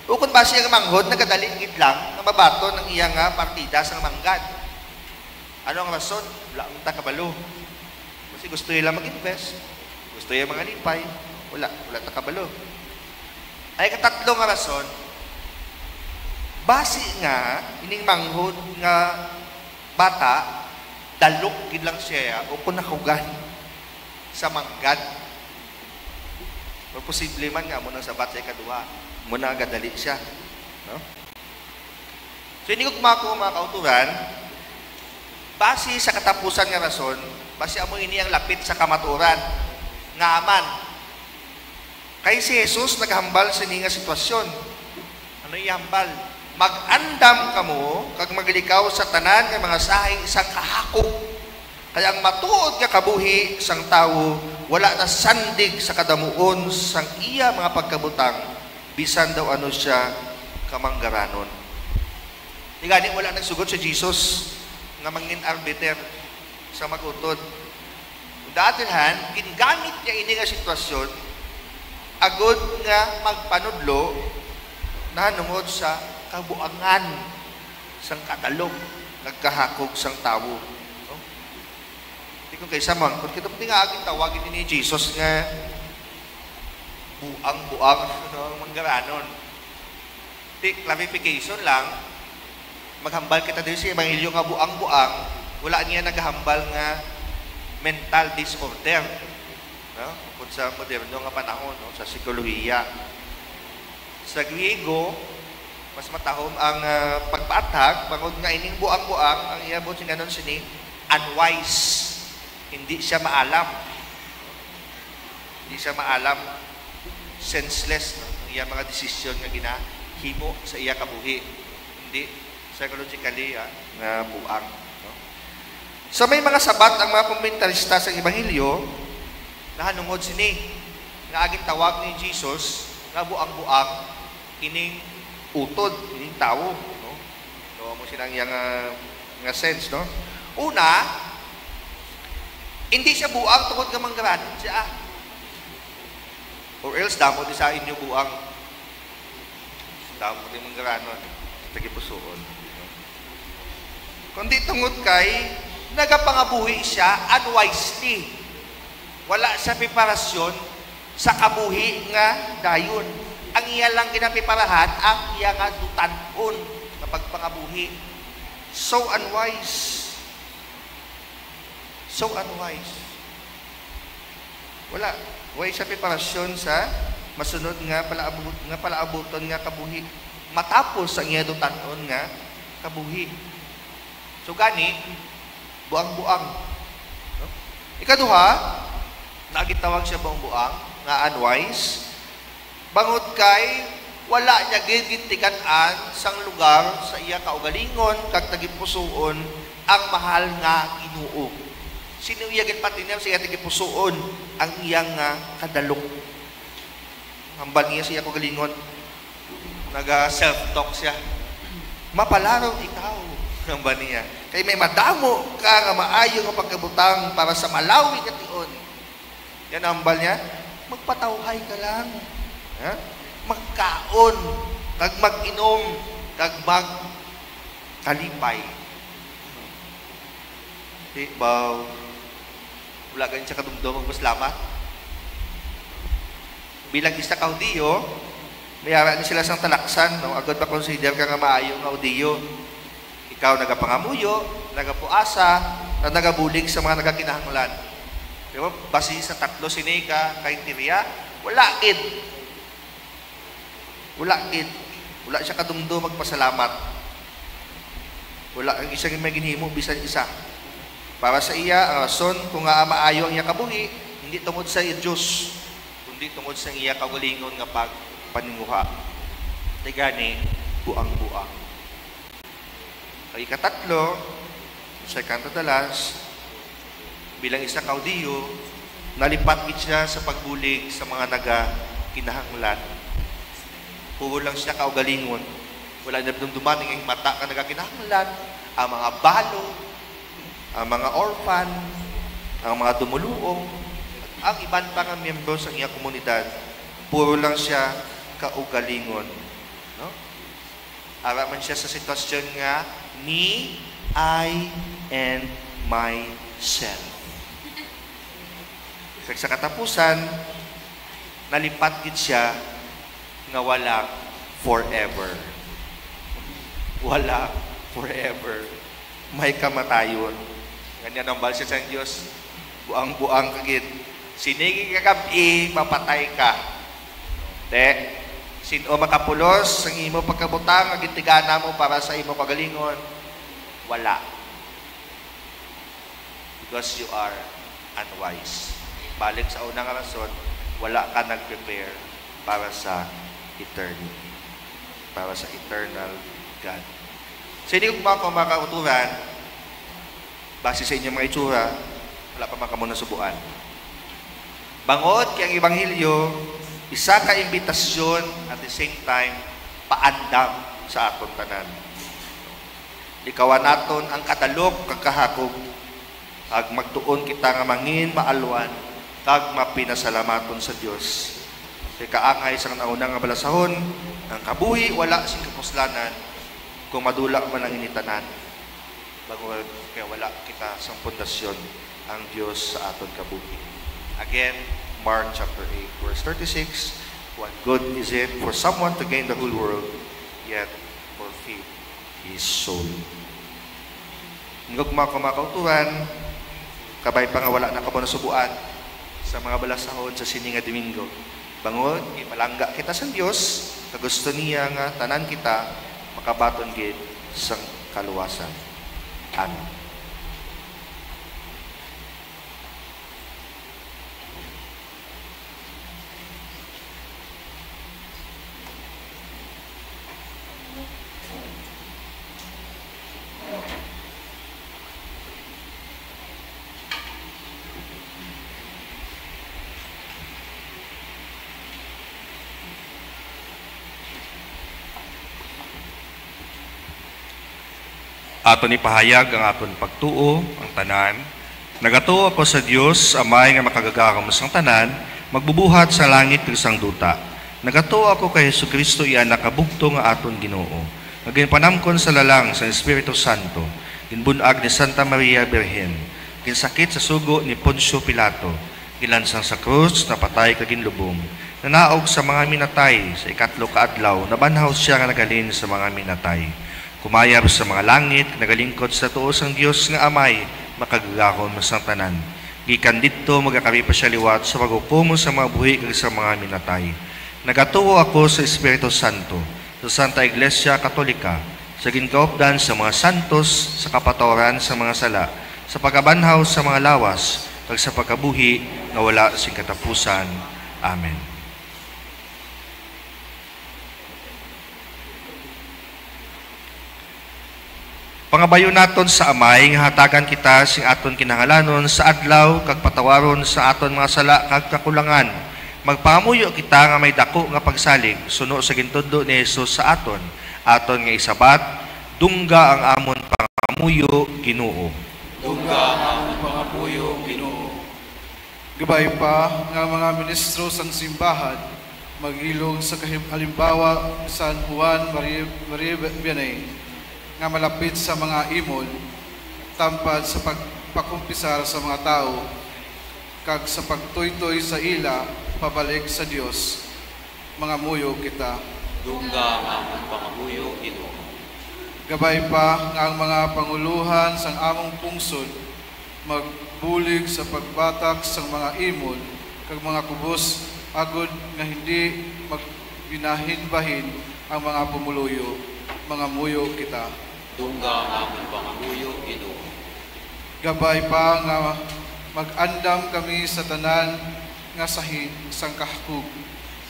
ukon ba siya manghod nagadali gid lang na mabato ng iya nga partida sang manggad. Ano ang rason? Wala man ta kabalo. Kasi gusto nila mag-invest. Gusto nila mga lipay. Wala ta kabalo. Ay katatlo nga rason, basi nga, ining manghod nga bata, dalok gid lang siya o kung nakugan. sa manggad. O posible man nga mo nang sabat sa ikaduha. Muna gadali siya. No? So, hindi ko kumako mga kauturan, base sa katapusan nga rason, base amo ini ang lapit sa kamaturan, nga aman. Kay si Jesus naghambal sa nga sitwasyon. Ano ihambal? Mag-andam kamo, kag maglikaw sa tanan nga mga sahay isang kahakok. Kaya ang matuod nga kabuhi sang tawo, wala na sandig sa kadamuon sang iya mga pagkabutang, bisan daw ano siya kamanggaranon. Di gani wala nagsugod si Jesus nga mangin arbiter sa magutod. Datilhan, gingamit niya ini nga sitwasyon agod nga magpanudlo na nungod sa kabuangan sang katalog nagkahakog sang tawo. No? Di ko kaysa man, kung kita pati nga aging tawagin ni Jesus nga buang-buang no, manggaranon. Di, clarification lang, maghambal kita din sa Ebanghelyo nga buang-buang, wala niya naghambal nga mental disorder. No? Kung sa moderno nga panahon, no? Sa psikolohiya. Sa Griego, mas matahom ang pagpatag, bangod nga ining buang-buang, ang iabot siya ganon sini, unwise. Hindi siya maalam. Hindi siya maalam. Senseless. No? Iya mga desisyon nga ginahimo sa iya kabuhi. Hindi psychologically nga buang. No? So may mga sabat ang mga komentarista sa Ebanghelyo na hanungod sini nga aging tawag ni Jesus nga buang-buang ining utod, ining tao. No? So mo silang yang nga sense. No? Una, hindi siya buang tungod nga manggaranon siya. Or else, damo di sa inyo buang. Damo di manggaranon. Tagipusoon. Kundi tungod kay nagapangabuhi siya unwisely. Wala sa preparasyon sa kabuhi nga dayon. Ang iya lang ginapiparahan, ang iya nga dutanon na pagpangabuhi. So unwise. So unwise. Wala. Way sa preparasyon sa masunod nga palaabuton nga kabuhi. Matapos ang iya dutanon nga kabuhi. So gani, buang-buang. No? Ikaduha, nagitawag siya buang-buang, nga unwise, bangod kay wala niya gigintikan-an sang lugar sa iya kaugalingon kag tagipusoon ang mahal nga Ginoo. Sino iya gitpatinaw sa iya tagipusoon ang iyang kadalok. Hambal niya sa iya kaugalingon, naga-self-talk siya. Mapalaraw ikaw, hambal niya. Kay may madamo ka nga maayo nga pagkabutang para sa malawi nga tion. Yan ang hambal niya, magpatawhay ka lang. Ha? Magkaon, kag mag-inom, kag magkalipay. Di ba, wala ganyan siya kadumdum, magpaslamat. Bilang isa ka Hudiyo, mayara ni sila sang talaksan, no? Agad pa consider ka nga maayo nga Hudiyo. Ikaw nagapangamuyo, nagapuasa, na nagabulig sa mga nagakinahanglan. Diba? Basi sa tatlo sinika, kainteriya, wala gid. Wala gid. Wala siya kadumdo magpasalamat. Wala ang isang may ginhimo, bisan isa. Para sa iya, ang rason kung nga maayo ang iya kabuhi, hindi tungod sa iya Diyos, kundi tungod sa iya kaugalingon nga pagpaninguha. Tigani, buang-buang. Ang ikatatlo, sa ikantadalas, bilang isang Hudiyo, nalipat siya sa pagbulig sa mga nagakinahanglan. Puro lang siya kaugalingon. Wala na dumduman ng mata ka nagakinahanglan, ang mga balo, ang mga orphan, ang mga dumuluong, ang iban pa nga miyembro sa iyang komunidad. Puro lang siya kaugalingon. No? Araman siya sa sitwasyon nga, me, I, and myself. Sa katapusan, nalipat gid siya nga wala forever. Wala forever. May kamatayon. Ganyan ang balsa sa Diyos. Buang-buang kagid. Sinigi ka gabi, mapatay ka. De, sino makapulos, ang imo pagkabutang, ang gitigana mo para sa imo kagalingon, wala. Because you are unwise. Balik sa unang rason, wala ka nag-prepare para sa eternity. Para sa eternal God. So, hindi ko makauturan, base sa inyong mga itsura, wala pa makamuna subuan. Bangod kay ang Ebanghelyo, isa ka imbitasyon at the same time, paandam sa aton tanan. Ikawan naton ang kadalok kag kahakog, ag magtuon kita nga mangin maalwan, kag mapinasalamaton sa Dios. Kay kaangay sa naunang nga balasahon, ang kabuhi wala sing kapuslanan, kung madula man ang initanan. Bangod kay wala kita sang pundasyon ang Dios sa aton kabuhi. Again, Mark chapter 8, verse 36, what good is it for someone to gain the whole world, yet forfeit his soul. Ngog mga kumakauturan, kabay pa nga wala na kamo nasubuan sa mga balasahon sa sininga Domingo. Bangod, ipalangga kita sa Dios, kagusto niya nga tanan kita makabaton gid sa kaluwasan. Amen. Aton ipahayag ang aton pagtuo, ang tanan. Nagatuo ako sa Dios, amay nga makagagahom sang tanan, magbubuhat sa langit ug sang duta. Nagatuo ako kay Jesucristo iya nakabugto nga aton Ginoo. Naginpanamkon sa lalang sa Espiritu Santo, ginbunag ni Santa Maria Birhen, ginsakit sa sugo ni Poncio Pilato, gilansang sa krus, napatay kag ginlubong. Nanaog sa mga minatay, sa ikatlo ka adlaw, nabanhaw siya nga nagalin sa mga minatay. Kumayab sa mga langit, nagalingkod sa tuos ang Dios nga amay, makagagahon mo sang tanan. Gikan dito, magakari pa siya liwat sa paghukom sa mga buhi kag sa mga minatay. Nagatuo ako sa Espiritu Santo, sa Santa Iglesia Katolika, sa ginkaupdan sa mga santos, sa kapatawaran sa mga sala, sa pagkabanhaw sa mga lawas, kag sa pagkabuhi na wala sing katapusan. Amen. Pangabayo naton sa amay nga hatagan kita sing aton kinahanglanon sa adlaw kag patawaron sa aton mga sala kag kakulangan. Magpangamuyo kita nga may dako nga pagsalig suno sa gintudlo ni Hesus sa aton nga isabat, dungga ang amon pangamuyo Ginoo. Dungga ang amon pangamuyo Ginoo. Gabay pa nga mga ministro sang simbahan magilong sa halimbawa San Juan Maria Vianney nga malapit sa mga imol, tampad sa pagpakumpisar sa mga tao, kag sa pagtoy-toy sa ila, pabalik sa Dios, mga muyo kita. Dungga ang among pangamuyo Ginoo. Gabay pa nga ang mga panguluhan sang among pungsod, magbulig sa pagbatak sang mga imol, kag mga kubos, agod nga hindi magbinahin-bahin ang mga pumuluyo, mga muyo kita. Dungga ang among pangamuyo Ginoo. Gabay pa nga mag-andam kami sa tanan nga sahig sang kahkug,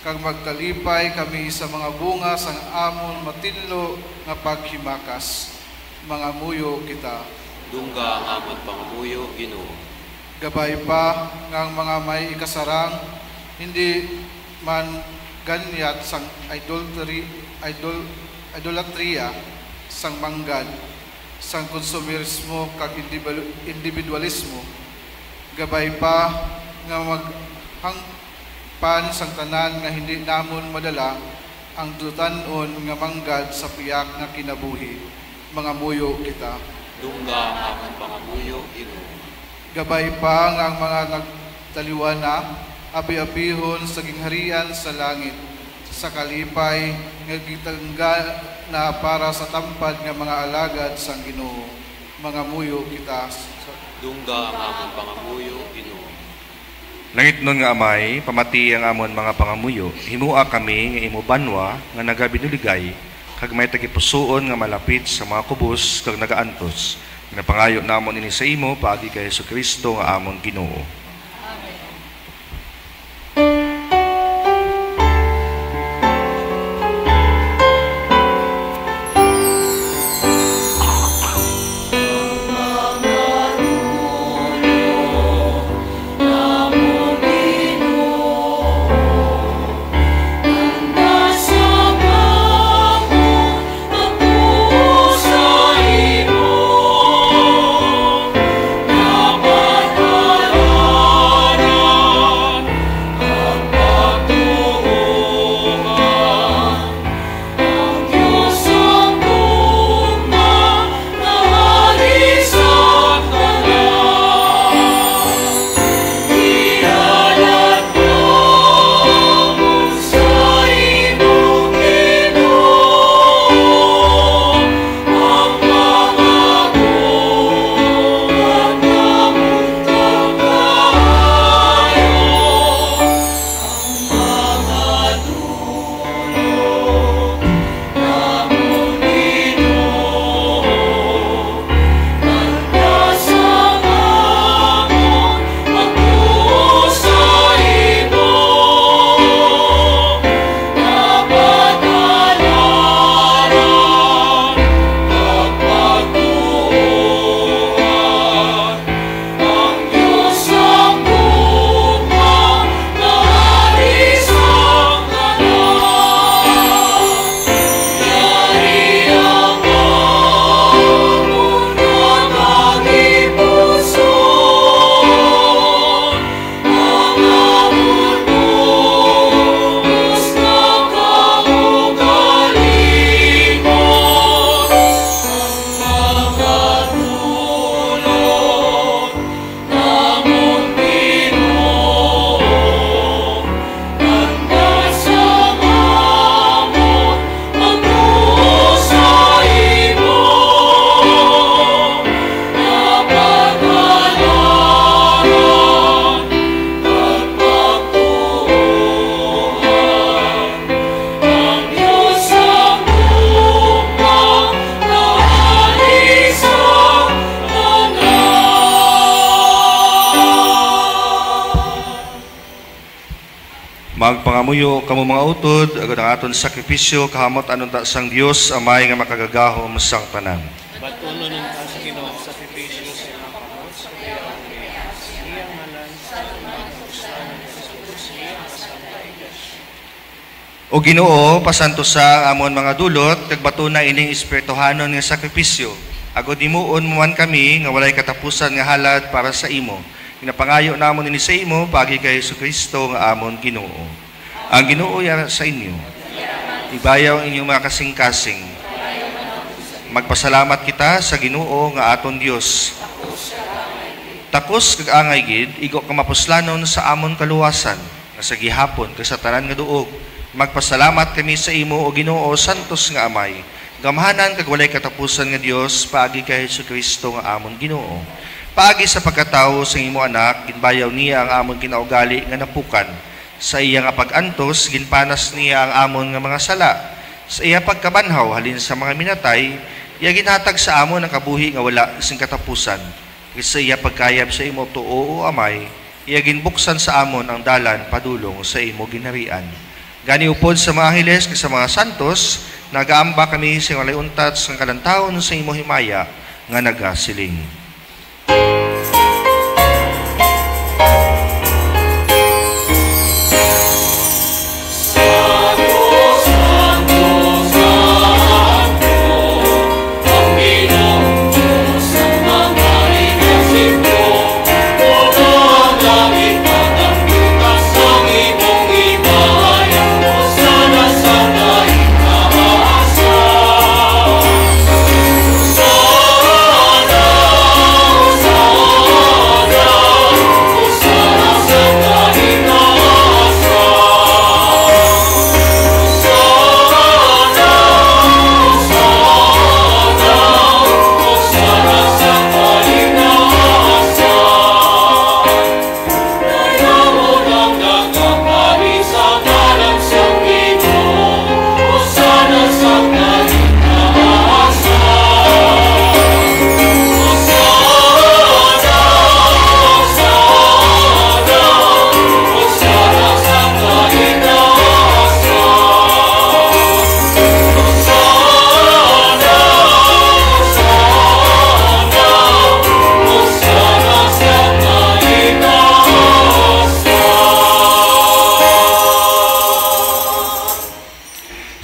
kag magkalipay kami sa mga bunga sang amon matinlo nga paghimakas, mga muyo kita. Dungga ang among pangamuyo Ginoo. Gabay pa nga ang mga may ikasarang hindi man ganyat sang idolatria, sang manggad, sang konsumerismo kag individualismo. Gabay pa nga maghangpan sang tanan nga hindi namon madala ang dutanon nga manggad sa piyak nga kinabuhi, mga muyo kita. Dungga ang among pangamuyo Ginoo. Gabay pa nga ang mga nagtaliwana, abi-abihon sa gingharian sa langit, sa kalipay nga gitangga na para sa tampad nga mga alagad sang Ginoo, mga muyo kita. Dungga ang among pangamuyo Ginoo. Langit nun nga amay, pamati ang amon mga pangamuyo, himua kami nga imo banwa nga nagabinuligay, kag may tagipusoon nga malapit sa mga kubos kag nagaantos. Napangayo namon ini sa imo paagi kay Jesucristo nga amon Ginoo. Magpangamuyo kamo mga utod, agad ang aton sakripisyo, kahamot anon ta sang Dios amay nga makagagahom sang tanan. Batulo ng sa Ginoo sa sakripisyo sa mga kamot sa iyang ngalan sa mga pustahan ng Kristus iyang kasama iglesia. O Ginoo, pasanto sa amon mga dulot, kag batuna ining espirituhanon nga sakripisyo. Agod himuon mo man kami nga walay katapusan nga halad para sa imo. Pinapangayo namon ini sa imo pagi kay Jesucristo nga amon Ginoo. Ang Ginoo yara sa inyo. Ibayaw ang inyong mga kasing-kasing. Magpasalamat kita sa Ginoo nga aton Dios. Takos kag angay gid igo ka mapuslanon sa amon kaluwasan nga sa gihapon kag sa tanan nga duog. Magpasalamat kami sa imo o Ginoo santos nga amay. Gamhanan kag walay katapusan nga Dios paagi kay Jesucristo nga amon Ginoo. Paagi sa pagkatao sa imo anak, ginbayaw niya ang amon kinaugali nga napukan. Sa iya nga pag-antos, ginpanas niya ang amon nga mga sala. Sa iya pagkabanhaw, halin sa mga minatay, iya ginhatag sa amon ang kabuhi nga wala sing katapusan. Sa iya pagkayab sa imo tuo o amay, iya ginbuksan sa amon ang dalan padulong sa imo ginharian. Gani upod sa mga hiles sa mga santos, nagaamba kami sa walay untat sa kalantawon sa imo himaya nga nagasiling. Sana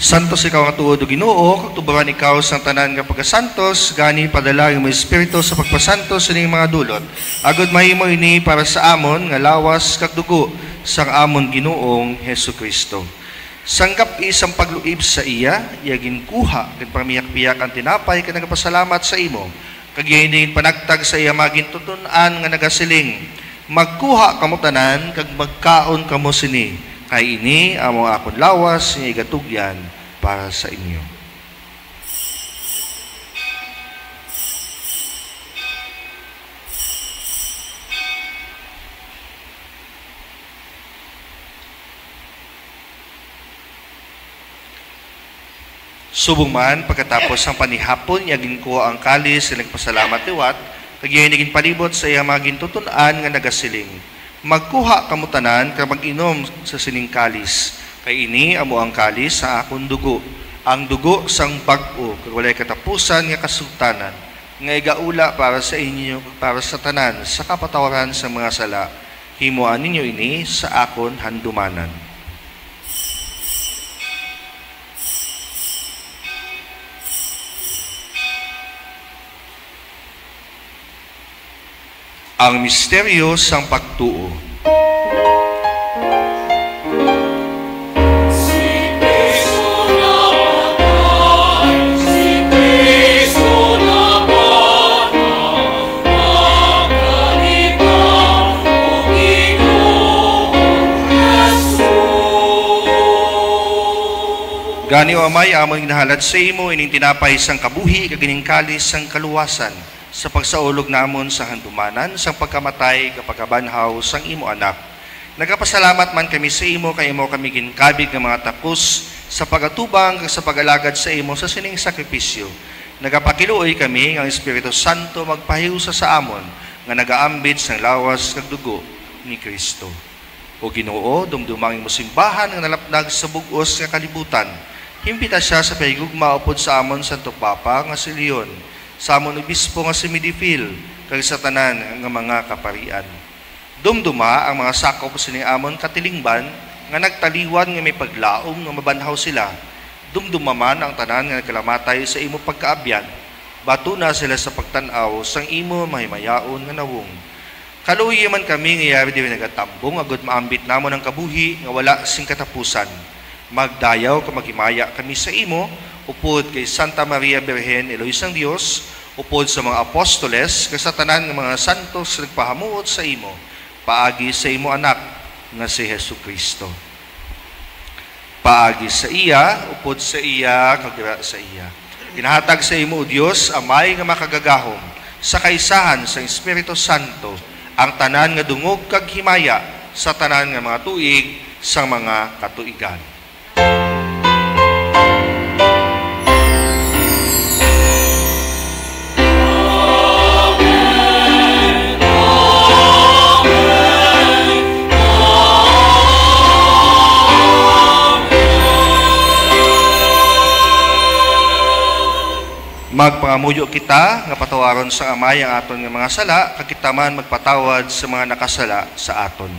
Santos ikaw nga tuod o Ginoo, kag tubaran ikaw sang tanan nga pagkasantos, gani padala yung mga espiritu sa pagpasantos sa mga dulot. Agod mahimo ini para sa amon nga lawas kag dugo sang amon Ginoong Hesukristo. Sanggap isang pagluib sa iya, iyagin kuha kag pamiyak-piyak ang tinapay kag nagapasalamat sa imo. Kag iyagin panagtag sa iya magin tutunan nga nagasiling. Magkuha kamo tanan kag magkaon kamo sini. Kay ini amo akon lawas nga igatugyan para sa inyo. Subong man pagkatapos ang panihapon yagin ko ang kalis sa nagpasalamat liwat kag naging palibot sa iya magin tutunan nga nagasiling. Magkuha kamo tanan kag mag-inom sa sining kalis. Kay ini amo ang kalis sa akon dugo, ang dugo sang bag-o kag walay katapusan nga kasultanan nga igaula para sa inyo para sa tanan sa kapatawaran sa mga sala. Himuan ninyo ini sa akon handumanan. Ang misteryo sang pagtuo. Gani o Amay, among ginahalad sa imo, ining tinapay sang kabuhi, kagining kalis sang kaluwasan, sa pagsaulog namon sa handumanan, sa pagkamatay, kapagkabanhaw, sang imo anak. Nagapasalamat man kami sa imo, kay imo kami ginkabig ng mga tapos, sa pagatubang, sa pagalagad sa imo, sa sining sakripisyo. Nagapakiluoy kami, ang Espiritu Santo magpahiusa sa amon, nga nagaambit sang lawas kag dugo ni Kristo. O Ginoo, dumdumang imo simbahan, nga nalapnag sa bugos nga kalibutan. Himpita siya sa pahigugma upod sa amon Santo Papa, nga si Leon, sa amon obispo nga si Midifil, kag sa tanan nga mga kaparian. Dumduma ang mga sakop sa ni amon katilingban nga nagtaliwan nga may paglaom nga mabanhaw sila. Dumduma man ang tanan nga nagkalamatay sa imo pagkaabyan. Batuna sila sa pagtanaw sang imo mahimayaon nga nawong. Kaluoy man kami nga yari di nagatambong agud maambit namon ang kabuhi nga wala sing katapusan. Magdayaw ka maghimaya kami sa imo upod kay Santa Maria Birhen Eloy sang Dios, upod sa mga apostoles, kay sa tanan ng mga santos nagpahamuot sa imo, paagi sa imo anak nga si Hesukristo. Paagi sa iya, upod sa iya, kagira sa iya. Ginahatag sa imo, O Dios, Amay nga makagagahom, sa kaisahan sa Espiritu Santo, ang tanan nga dungog kag himaya sa tanan nga mga tuig sa mga katuigan. Magpangamuyo kita nga patawaron sa Amay ang aton nga mga sala, kag kita man magpatawad sa mga nakasala sa aton.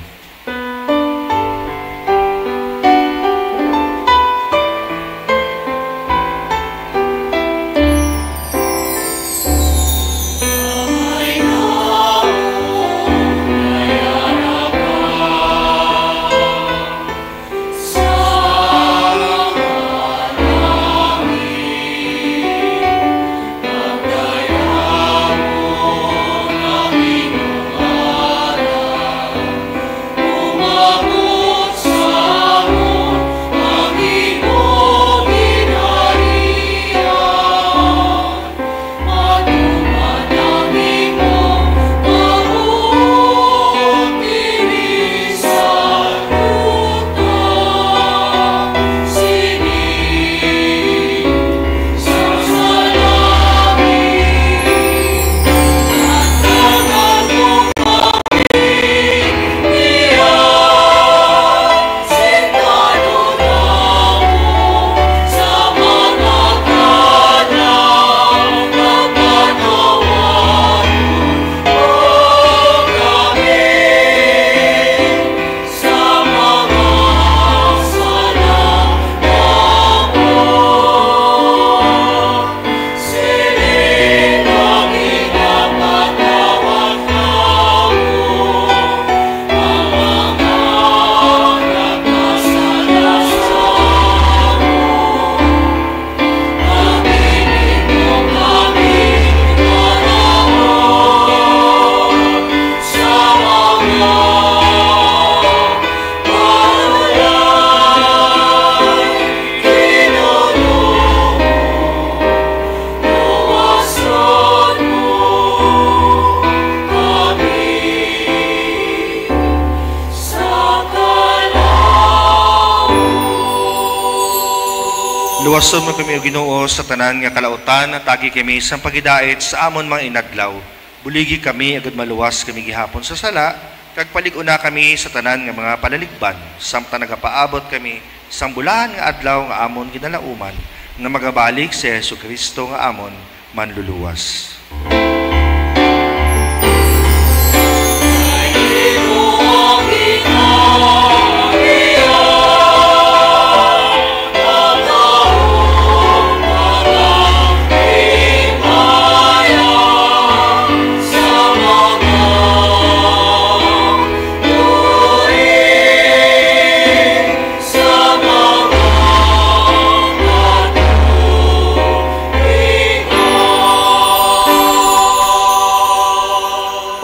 Luwason mo kami o Ginoo sa tanan nga kalautan at tagi kami sa pagidait sa amon mga inadlaw. Buligi kami agad maluwas kami gihapon sa sala, kag palig-una kami sa tanan nga mga palaligban, samtang nagapaabot kami sa bulahan nga adlaw nga amon ginalauman, nga magabalik si Jesucristo nga amon manluluwas.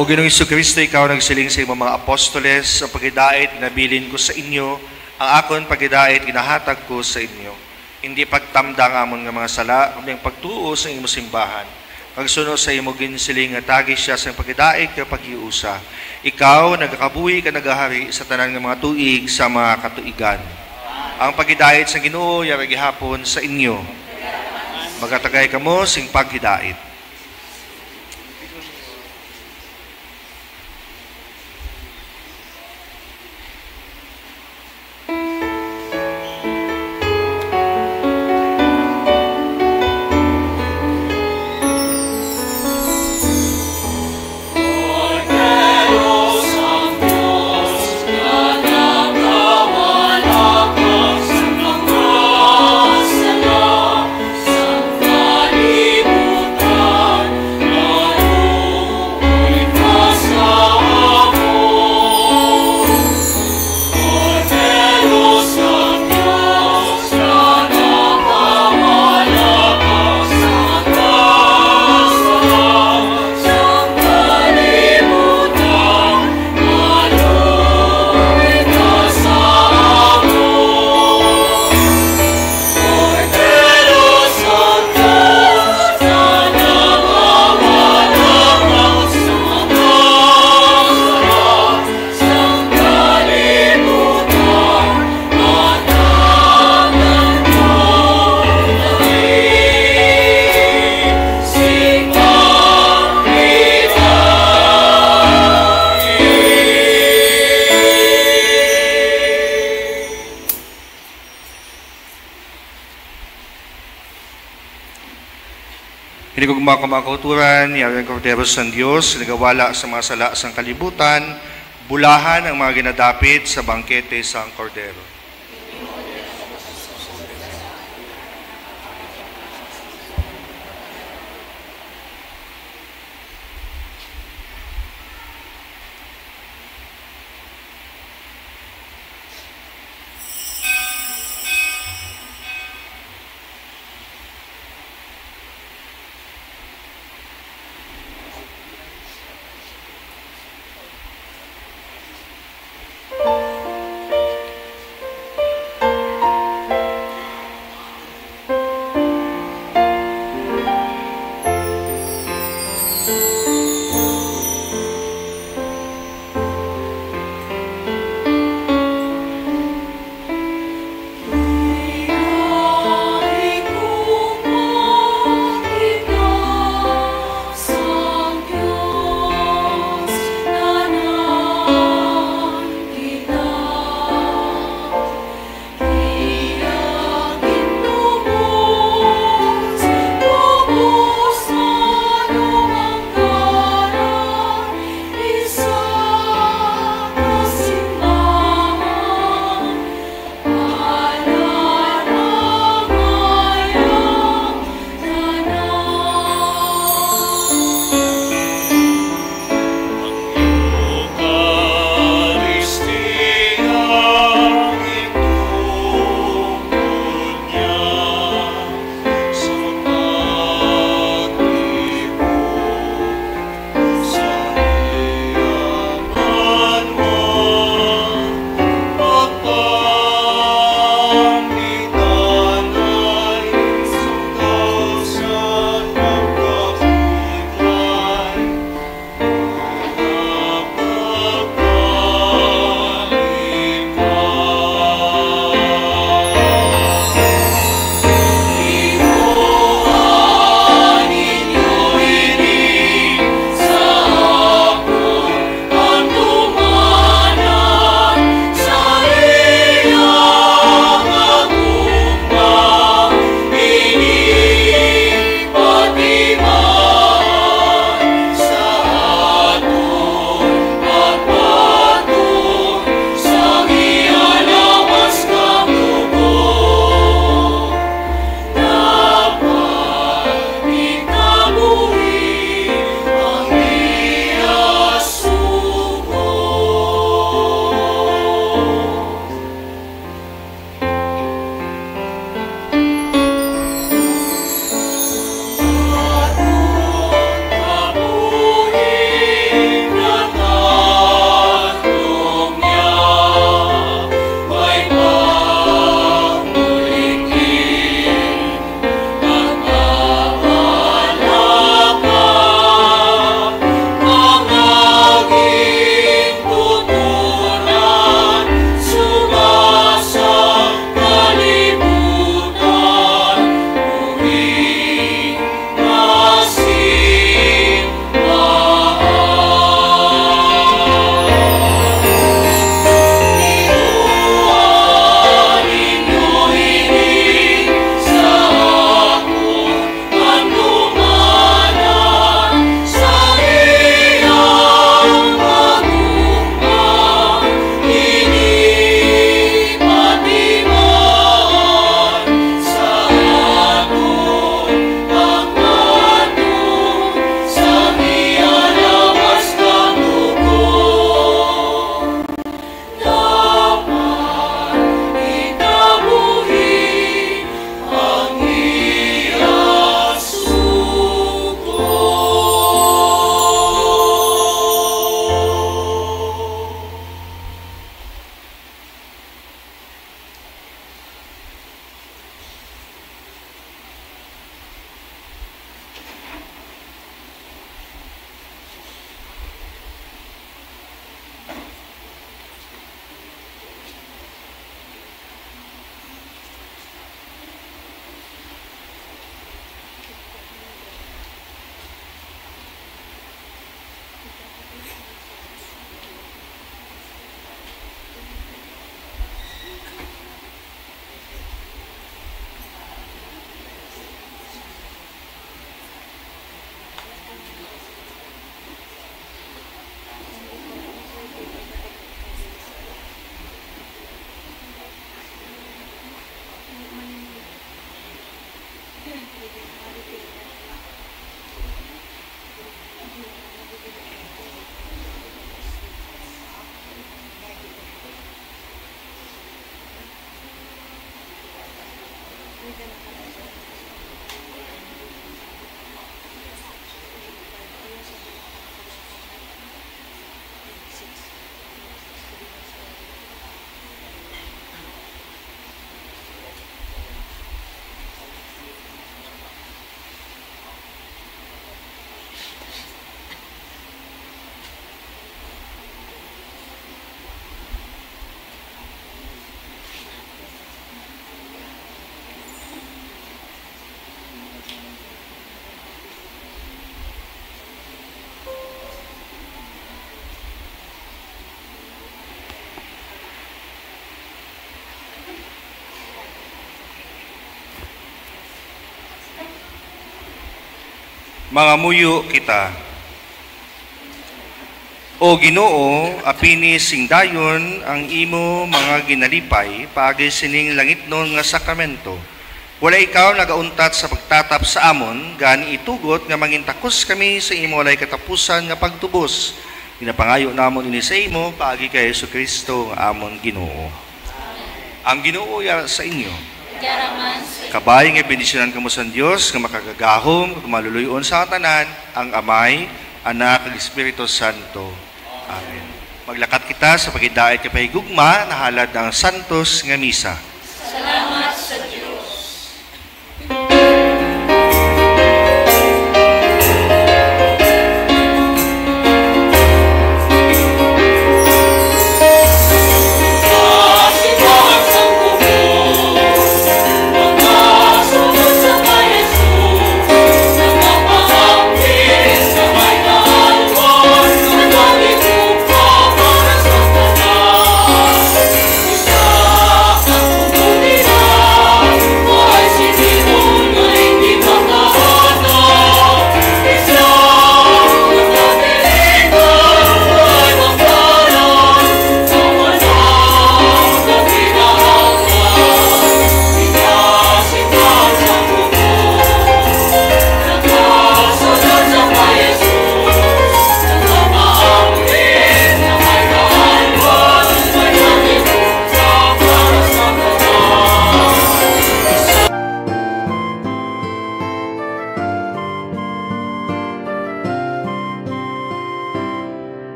O Ginoong Jesucristo, ikaw nagsiling sa imong mga apostoles, ang pagidait nabilin ko sa inyo, ang akon pagidait ginahatag ko sa inyo. Hindi pagtamdang amon nga mga sala, kundi ang pagtuo sa imong simbahan. Pagsuno sa imong ginsiling nga tagi siya sa pagidait ka paghiusa. Ikaw nagakabuhi ka nagahari sa tanan nga mga tuig sa mga katuigan. Ang pagidait sa Ginoo yara gihapon sa inyo. Magatagay kamo sing paghidait. Hinigugma ko mga kauturan, yaring korderos ng Diyos, nagawala sa mga sala sang kalibutan, bulahan ang mga ginadapit sa bangkete sang kordero. Mga muyo kita. O Ginoo, apini sing dayon ang imo mga ginalipay paagi sining langitnon nga sakramento. Wala ikaw nagauntat sa pagtatap sa amon, gani itugot nga mangintakos kami sa imo walay katapusan nga pagtubos. Ginapangayo namon ini sa imo paagi kay Jesucristo nga amon Ginoo. Ang Ginoo ya sa inyo. Kabay nga bendisyonan kamo sa Dios nga makagagahom ug maluluyon sa tanan ang Amay, Anak ug Espiritu Santo. Amen. Maglakat kita sa paghidaet kay pahigugma na halad ang Santos nga misa.